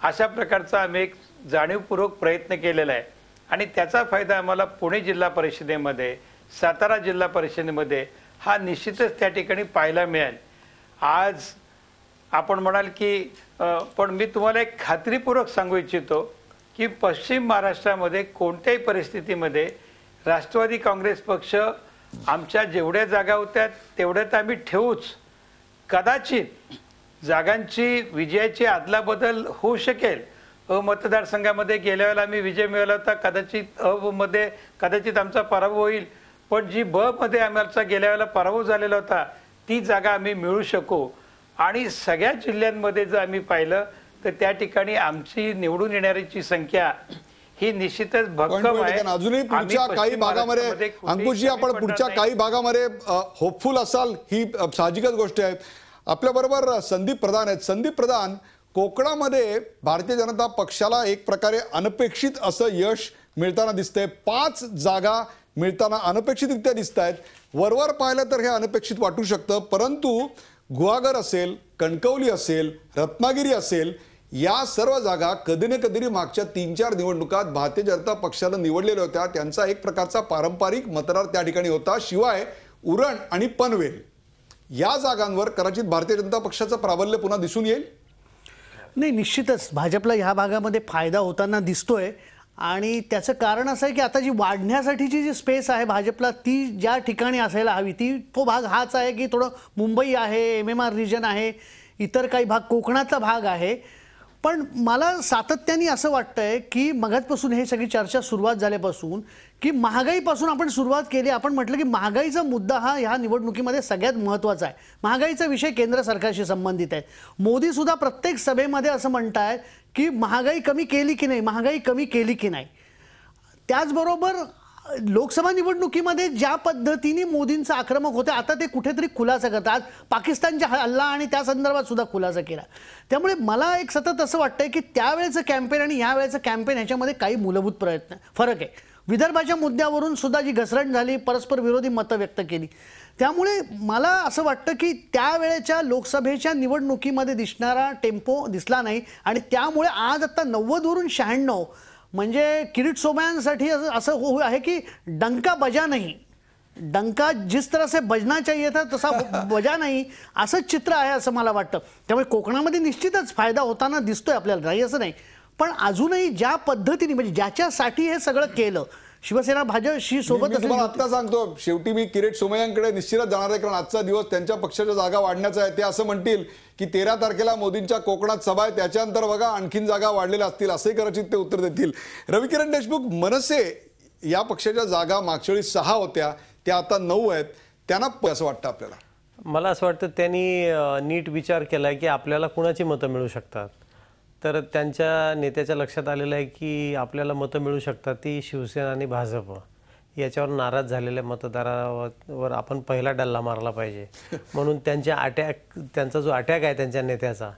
अशा प्रकारचा आम्ही एक जाणीवपूर्वक प्रयत्न केलेला आहे. आणि त्याचा फायदा आम्हाला पुणे जिल्हा परिषदेमध्ये, सातारा जिल्हा परिषदेमध्ये हा निश्चितच त्या ठिकाणी पाहायला मिळेल. आज आपण म्हणाल की पण मी तुम्हाला एक खात्रीपूर्वक सांगू इच्छितो की पश्चिम महाराष्ट्रामध्ये कोणत्याही परिस्थितीमध्ये राष्ट्रवादी काँग्रेस पक्ष आमच्या जेवढ्या जागा होत्या तेवढ्या तर आम्ही ठेवूच. कदाचित जागांची विजयाची अदलाबदल होऊ शकेल. मतदारसंघामध्ये गेल्या वेळेला आम्ही विजय मिळवला होता, कदाचित मध्ये कदाचित आमचा पराभव होईल, पण जी मध्ये आमचा गेल्या वेळेला पराभव झालेला होता ती जागा आम्ही मिळू शकू. आणि सगळ्या जिल्ह्यांमध्ये जर आम्ही पाहिलं तर त्या ठिकाणी आमची निवडून येणाऱ्यांची संख्या ही निश्चितच भक्कम आहे. अजूनही पुढच्या काही भागामध्ये अंकुशजी, आपण पुढच्या काही भागामध्ये होपफुल असाल ही साहजिकच गोष्ट आहे. आपल्याबरोबर संदीप प्रधान आहेत. संदीप प्रधान, कोकणामध्ये भारतीय जनता पक्षाला एक प्रकारे अनपेक्षित असं यश मिळताना दिसतंय. 5 जागा मिळताना अनपेक्षितरित्या दिसत आहेत. वरवर पाहिलं तर हे अनपेक्षित वाटू शकतं, परंतु गुहागर असेल, कणकवली असेल, रत्नागिरी असेल, या सर्व जागा कधी ना कधी मागच्या 3-4 निवडणुकात भारतीय जनता पक्षानं निवडलेल्या होत्या. त्यांचा एक प्रकारचा पारंपरिक मतदार त्या ठिकाणी होता. शिवाय उरण आणि पनवेल या जागांवर कदाचित भारतीय जनता पक्षाचं प्राबल्य पुन्हा दिसून येईल. नाही, निश्चितच भाजपला ह्या भागामध्ये फायदा होताना दिसतोय. आणि त्याचं कारण असं आहे की आता जी वाढण्यासाठीची जी स्पेस आहे भाजपला, ती ज्या ठिकाणी असायला हवी तो भाग हाच आहे की थोडं मुंबई आहे, MMR रिजन आहे, इतर काही भाग कोकणाचा भाग आहे. पण मला सातत्याने असं वाटतंय की मगाचपासून हे सगळी चर्चा सुरुवात झाल्यापासून की महागाईपासून आपण सुरुवात केली. आपण म्हटलं की महागाईचा मुद्दा हा ह्या निवडणुकीमध्ये सगळ्यात महत्त्वाचा आहे. महागाईचा विषय केंद्र सरकारशी संबंधित आहे. मोदी सुद्धा प्रत्येक सभेमध्ये असं म्हणतायत की महागाई कमी केली की नाही, महागाई कमी केली की नाही. त्याचबरोबर लोकसभा निवडणुकीमध्ये ज्या पद्धतीने मोदींचं आक्रमक होते, आता ते कुठेतरी खुलासा करतात. आज पाकिस्तानच्या हल्ला आणि त्या संदर्भात सुद्धा खुलासा केला. त्यामुळे मला एक सतत असं वाटतंय की त्यावेळेचं कॅम्पेन आणि यावेळेचं कॅम्पेन ह्याच्यामध्ये काही मूलभूत फरक आहे. विदर्भाच्या मुद्द्यावरून सुद्धा जी घसरण झाली, परस्पर विरोधी मतं व्यक्त केली. त्यामुळे मला असं वाटतं की त्यावेळेच्या लोकसभेच्या निवडणुकीमध्ये दिसणारा टेम्पो दिसला नाही. आणि त्यामुळे आज आता 90 वरून 96 म्हणजे किरीट सोमय्यांसाठी असं आहे की डंका बजा नाही, डंका जिस तरह से बजना चाहिए था तसा बजा नाही, असं चित्र आहे असं मला वाटतं. त्यामुळे कोकणामध्ये निश्चितच फायदा होताना दिसतोय आपल्याला, नाही असं नाही. पण अजूनही ज्या पद्धतीने म्हणजे ज्याच्यासाठी हे सगळं केलं, शिवसेना भाजपशी सोबत आता सांगतो, शेवटी मी किरीट सोमय्यांकडे निश्चितच जाणार आहे, कारण आजचा दिवस त्यांच्या पक्षाच्या जागा वाढण्याचा आहे. ते असं म्हणतील की 13 तारखेला मोदींच्या कोकणात सभा आहे, त्याच्यानंतर बघा आणखीन जागा वाढलेल्या असतील, असे कदाचित ते उत्तर देतील. रविकिरण देशमुख, मनसे या पक्षाच्या जागा मागच्या वेळी 6 होत्या, त्या आता 9 आहेत. त्यांना असं वाटतं आपल्याला? मला असं वाटतं त्यांनी नीट विचार केलाय की आपल्याला कुणाची मतं मिळू शकतात. तर त्यांच्या नेत्याच्या लक्षात आलेलं आहे की आपल्याला मतं मिळू शकतात ती शिवसेना आणि भाजप याच्यावर नाराज झालेल्या मतदारावर आपण पहिला डल्ला मारला पाहिजे म्हणून त्यांचा जो अटॅक आहे त्यांच्या नेत्याचा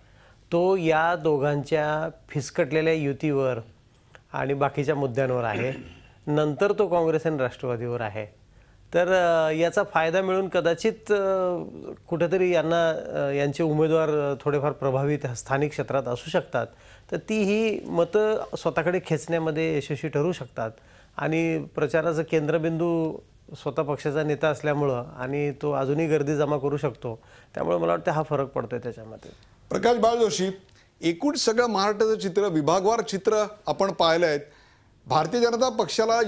तो या दोघांच्या फिसकटलेल्या युतीवर आणि बाकीच्या मुद्द्यांवर आहे. नंतर तो काँग्रेस आणि राष्ट्रवादीवर आहे. तर याचा फायदा मिळून कदाचित कुठेतरी यांचे उमेदवार थोडेफार प्रभावित स्थानिक क्षेत्रात असू शकतात. तर ती ही मतं स्वतःकडे खेचण्यामध्ये यशस्वी ठरू शकतात आणि प्रचाराचं केंद्रबिंदू स्वतः पक्षाचा नेता असल्यामुळं आणि तो अजूनही गर्दी जमा करू शकतो. त्यामुळे मला वाटतं हा फरक पडतोय त्याच्यामध्ये. प्रकाश बाळ जोशी, एकूण सगळं महाराष्ट्राचं चित्र, विभागवार चित्र आपण पाहिलं आहे. भारतीय जनता पक्षाला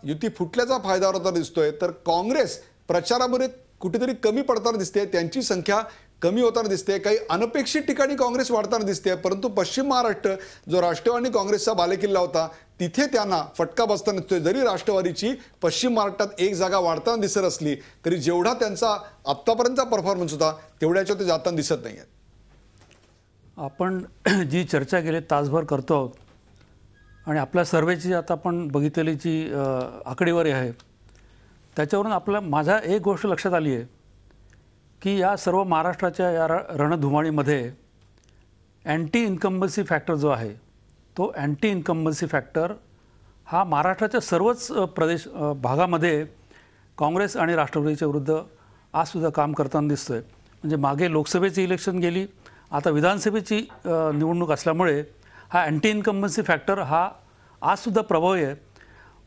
युती फुटल्याचा फायदा होताना दिसतोय, तर काँग्रेस प्रचारामध्ये कुठेतरी कमी पडताना दिसते, त्यांची संख्या कमी होताना दिसते. काही अनपेक्षित ठिकाणी काँग्रेस वाढताना दिसते, परंतु पश्चिम महाराष्ट्र जो राष्ट्रवादी काँग्रेसचा बालेकिल्ला होता तिथे त्यांना फटका बसताना दिसतोय. जरी राष्ट्रवादीची पश्चिम महाराष्ट्रात एक जागा वाढताना दिसत असली तरी जेवढा त्यांचा आत्तापर्यंतचा परफॉर्मन्स होता तेवढ्याच्या ते जाताना दिसत नाही आहेत. आपण जी चर्चा गेली तासभर करतो आहोत आणि आपल्या सर्वेची आता आपण बघितलेली जी आकडेवारी आहे त्याच्यावरून माझ्या एक गोष्ट लक्षात आली आहे की या सर्व महाराष्ट्राच्या या रणधुमाळीमध्ये अँटी इन्कम्बन्सी फॅक्टर जो आहे तो अँटी इन्कम्बन्सी फॅक्टर हा महाराष्ट्राच्या सर्वच भागामध्ये काँग्रेस आणि राष्ट्रवादीच्या विरुद्ध आजसुद्धा काम करताना दिसतो आहे. म्हणजे मागे लोकसभेची इलेक्शन गेली, आता विधानसभेची निवडणूक असल्यामुळे हा अँटी इन्कम्बन्सी फॅक्टर हा आजसुद्धा प्रभावी आहे.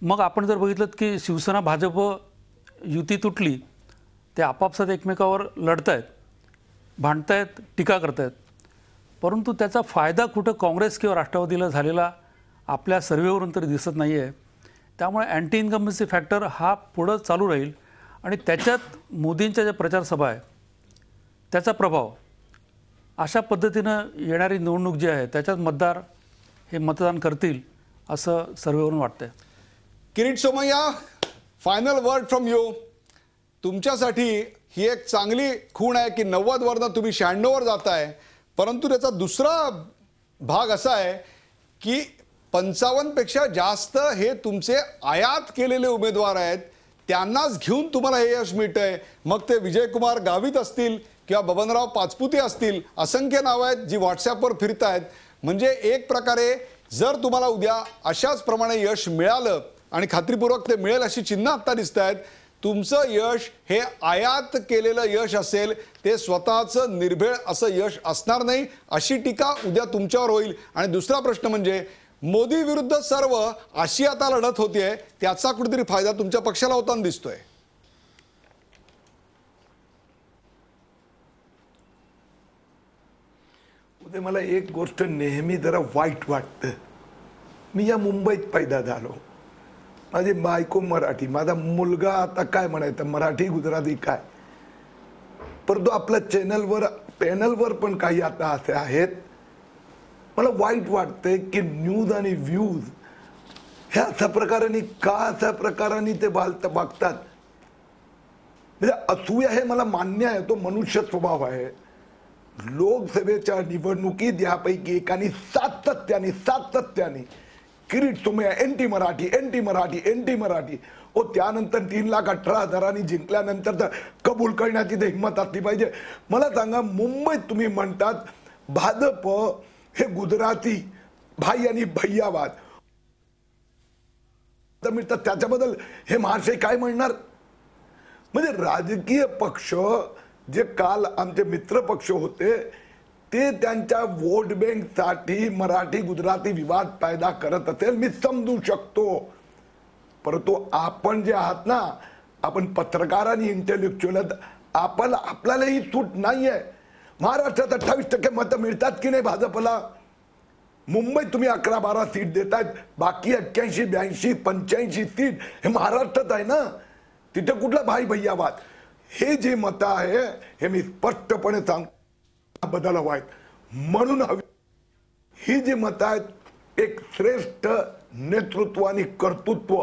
मग आपण जर बघितलं की शिवसेना भाजप युती तुटली, ते आपापसात एकमेकावर लढत आहेत, भांडत आहेत, टीका करत आहेत, परंतु त्याचा फायदा कुठं काँग्रेस किंवा राष्ट्रवादीला झालेला आपल्या सर्वेवरून तरी दिसत नाही आहे. त्यामुळे अँटी इन्कम्बन्सी फॅक्टर हा पुढं चालू राहील आणि त्याच्यात मोदींच्या ज्या प्रचारसभा आहे त्याचा प्रभाव अशा पद्धतीनं येणारी निवडणूक जी आहे त्याच्यात मतदार हे मतदान करतील असं सर्वेवरून वाटतंय. Kirit Somaiya, final word from you. तुमच्यासाठी ही एक चांगली खूण आहे की 90 वरनं तुम्ही 96 वर जाताय, परंतु त्याचा दुसरा भाग असा आहे की 55 पेक्षा जास्त हे तुमचे आयात केलेले उमेदवार आहेत, त्यांनाच घेऊन तुम्हाला हे यश मिळतंय. मग ते विजयकुमार गावित असतील किंवा बबनराव पाचपुते असतील, असंख्य नावं आहेत जी व्हॉट्सॲपवर फिरत आहेत. म्हणजे एक प्रकारे जर तुम्हाला उद्या अशाच प्रमाणे यश मिळालं आणि खात्रीपूर्वक ते मिळेल अशी चिन्ह आता दिसत आहेत, तुमचं यश हे आयात केलेलं यश असेल, ते स्वतःचं निर्भेळ असं यश असणार नाही अशी टीका उद्या तुमच्यावर होईल. आणि दुसरा प्रश्न म्हणजे मोदी विरुद्ध सर्व अशी आता लढत होतीये, त्याचा कुठेतरी फायदा तुमच्या पक्षाला होताना दिसतोय. उद्या मला एक गोष्ट नेहमी जरा वाईट वाटतं. मी या मुंबईत पैदा झालो, माझी बायको मराठी, माझा मुलगा आता काय म्हणायचं मराठी गुजराती काय, परंतु आपल्या पॅनलवर पण काही आता असे आहेत. मला वाईट वाटतंय की न्यूज आणि व्ह्यूज ह्या अशा प्रकाराने ते बघतात. म्हणजे असूया हे मला मान्य आहे, तो मनुष्य स्वभाव आहे. लोकसभेच्या निवडणुकीत यापैकी एकाने सातत्याने किरीट सोमय्या एंटी मराठी ओ त्यानंतर 3,18,000 जिंकल्यानंतर तर कबूल करण्याची हिंमत असली पाहिजे. मला सांगा, मुंबईत तुम्ही म्हणतात भाजप हे गुजराती भाई आणि भैयावाद मिळतात, त्याच्याबद्दल हे महाशय काय म्हणणार? म्हणजे राजकीय पक्ष जे काल आमचे मित्र पक्ष होते ते त्यांच्या वोट बँकसाठी मराठी गुजराती विवाद पैदा करत असेल, मी समजू शकतो. परंतु आपण जे आहात ना, आपण पत्रकार आणि इंटेलेक्च्युअल, आपल्याला ही सूट नाहीये. महाराष्ट्रात 28% मतं मिळतात की नाही भाजपला? मुंबईत तुम्ही 11-12 सीट देतायत, बाकी 81, 82, 85 सीट हे महाराष्ट्रात आहे ना, तिथे कुठला भाई भैयावाद? हे जे मत आहे हे मी स्पष्टपणे सांगतो बदलाव आहेत. म्हणून ही जी मत आहेत एक श्रेष्ठ नेतृत्व आणि कर्तृत्व,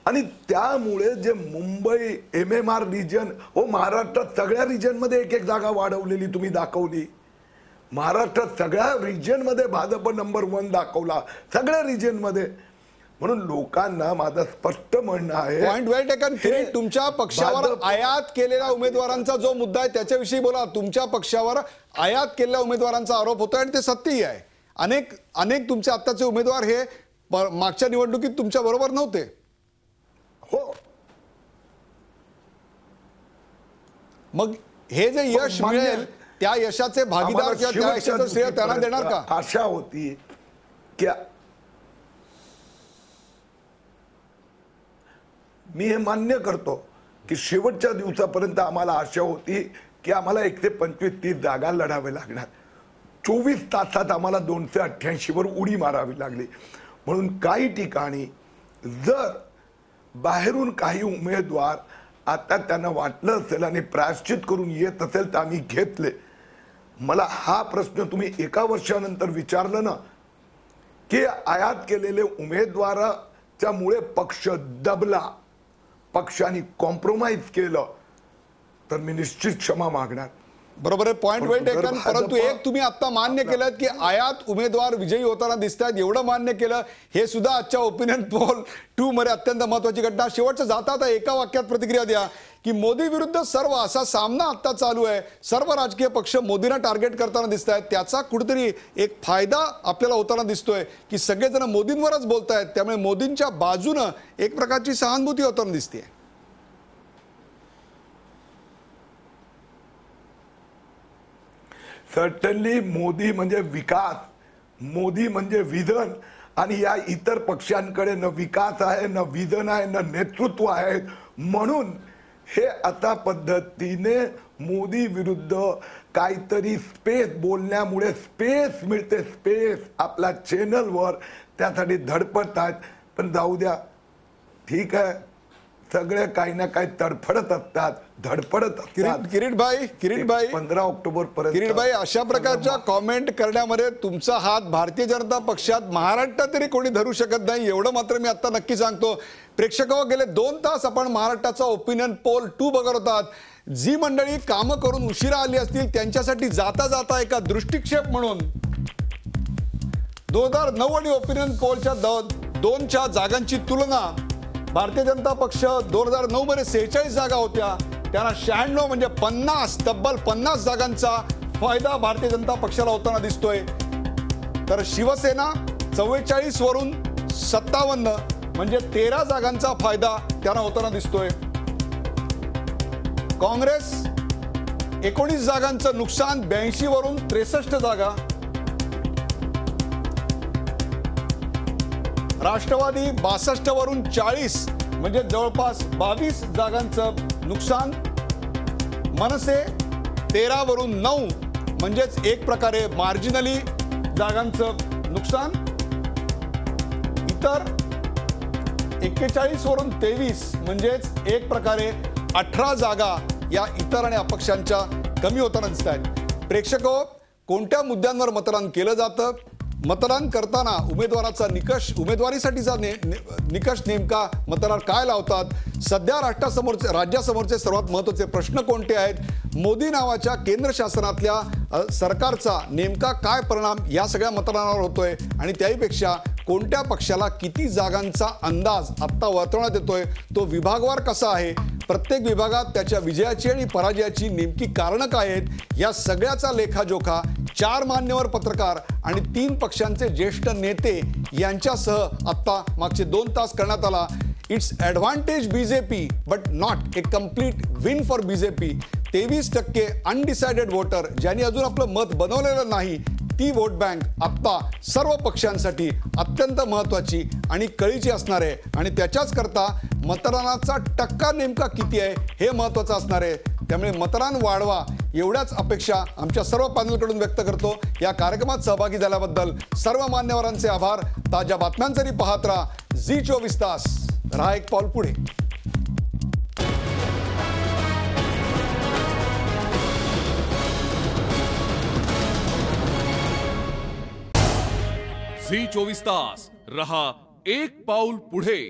आणि त्यामुळे जे मुंबई MMR रिजन, महाराष्ट्रात सगळ्या रिजन मध्ये एक जागा वाढवलेली तुम्ही दाखवली. महाराष्ट्रात सगळ्या रिजनमध्ये भाजप नंबर 1 दाखवला, सगळ्या रिजनमध्ये. म्हणून लोकांना माझं स्पष्ट म्हणणं आहे, पॉइंट वेल टेकन. तुमच्या पक्षावर आयात केलेल्या उमेदवारांचा जो मुद्दा आहे त्याच्याविषयी बोला. तुमच्या पक्षावर आयात केलेल्या उमेदवारांचा आरोप होतोय आणि ते सत्यही आहे. अनेक तुमचे आत्ताचे उमेदवार हे मागच्या निवडणुकीत तुमच्या बरोबर नव्हते. हो, मग हे जे यश मिळेल त्या यशाचे भागीदार किंवा त्या यशाचं श्रेय त्यांना देणार का? आशा होती की मी हे मान्य करतो की शेवटच्या दिवसापर्यंत आम्हाला आशा होती की आम्हाला 125-30 जागा लढावे लागणार. 24 तासात आम्हाला 288 वर उडी मारावी लागली. म्हणून काही ठिकाणी जर बाहेरून काही उमेदवार आता त्यांना वाटलं असेल आणि प्रायश्चित करून येत असेल तर आम्ही घेतले. मला हा प्रश्न तुम्ही एका वर्षानंतर विचारलं ना की आयात केलेले उमेदवाराच्या मुळे पक्ष दबला, पक्षाने कॉम्प्रोमाइज केलं, तर मी निश्चित क्षमा मागणार. बरोबर आहे, पॉइंट वेल टेकन. परंतु एक तुम्ही आता मान्य केलं की आयात उमेदवार विजयी होताना दिसत आहेत, एवढं मान्य केलं. हे सुद्धा आजच्या ओपिनियन पोल 2 मध्ये अत्यंत महत्वाची घटना. शेवटचं जाता आता एका वाक्यात प्रतिक्रिया द्या की मोदी विरुद्ध सर्व असा सामना आता चालू आहे. सर्व राजकीय पक्ष मोदींना टार्गेट करताना दिसत आहेत. त्याचा कुठेतरी एक फायदा आपल्याला होताना दिसतोय की सगळेजण मोदींवरच बोलतायत. त्यामुळे मोदींच्या बाजूनं एक प्रकारची सहानुभूती होताना दिसते. सर्टनली मोदी म्हणजे विकास, मोदी म्हणजे विजन. आणि या इतर पक्षांकडे न विकास आहे, न विजन आहे, न नेतृत्व आहे. म्हणून हे आता पद्धतीने मोदी विरुद्ध काहीतरी स्पेस बोलण्यामुळे स्पेस मिळते, स्पेस आपल्या चॅनलवर, त्यासाठी धडपडतात. पण जाऊ द्या, ठीक आहे, सगळे काही ना काही तडफडत असतात, धडपडत असतात. किरीटभाई 15 ऑक्टोबर पर्यंत. किरीटभाई, अशा प्रकारच्या कॉमेंट करण्यामध्ये तुमचा हात भारतीय जनता पक्षात महाराष्ट्रात तरी कोणी धरू शकत नाही, एवढं मात्र मी आता नक्की सांगतो. प्रेक्षकांनो, गेले 2 तास आपण महाराष्ट्राचा ओपिनियन पोल 2 बघत होतात. जी मंडळी कामं करून उशिरा आली असतील त्यांच्यासाठी जाता जाता एका दृष्टिक्षेप म्हणून 2009 आणि ओपिनियन पोलच्या 2च्या जागांची तुलना. भारतीय जनता पक्ष 2009 मध्ये 46 जागा होत्या, त्यांना 96 म्हणजे 50, तब्बल 50 जागांचा फायदा भारतीय जनता पक्षाला होताना दिसतोय. तर शिवसेना 44 वरून 57 म्हणजे 13 जागांचा फायदा त्यांना होताना दिसतोय. काँग्रेस 19 जागांचं नुकसान, 82 वरून 63 जागा. राष्ट्रवादी 62 वरून 40 म्हणजे जवळपास 22 जागांचं नुकसान. मनसे 13 वरून 9 म्हणजेच एक प्रकारे मार्जिनली जागांचं नुकसान. इतर 41 वरून 23 म्हणजेच एक प्रकारे 18 जागा या इतर आणि अपक्षांच्या कमी होताना दिसत आहेत. प्रेक्षको, कोणत्या मुद्द्यांवर मतदान केलं जातं, मतदान करताना उमेदवाराचा निकष, उमेदवारीसाठीचा निकष नेमका मतदार काय लावतात, सध्या राज्यासमोरचे सर्वात महत्त्वाचे प्रश्न कोणते आहेत, मोदी नावाच्या केंद्र शासनातल्या सरकारचा नेमका काय परिणाम या सगळ्या मतदानावर होतोय आणि त्याहीपेक्षा कोणत्या पक्षाला किती जागांचा अंदाज आत्ता वर्तवण्यात येतोय, तो विभागवार कसा आहे, प्रत्येक विभागात त्याच्या विजयाची आणि पराजयाची नेमकी कारणं काय आहेत, या सगळ्याचा लेखाजोखा 4 मान्यवर पत्रकार आणि 3 पक्षांचे ज्येष्ठ नेते यांच्यासह आत्ता मागचे 2 तास करण्यात आला. It's advantage BJP but not A complete win for BJP. 23% undecided voter ज्यांनी अजून आपलं मत बनवलेलं नाही, ती वोट बँक आत्ता सर्व पक्षांसाठी अत्यंत महत्त्वाची आणि कळीची असणार आहे. आणि त्याच्याच करता मतदानाचा टक्का नेमका किती आहे हे महत्त्वाचं असणार आहे. त्यामुळे मतदान वाढवा एवढ्याच अपेक्षा आमच्या सर्व पॅनलकडून व्यक्त करतो. या कार्यक्रमात सहभागी झाल्याबद्दल सर्व मान्यवरांचे आभार. ताज्या बातम्यांसाठी पाहत राहा झी24 तास. राहा एक पाऊल पुढे. झी24 तास रहा एक पाऊल पुढे.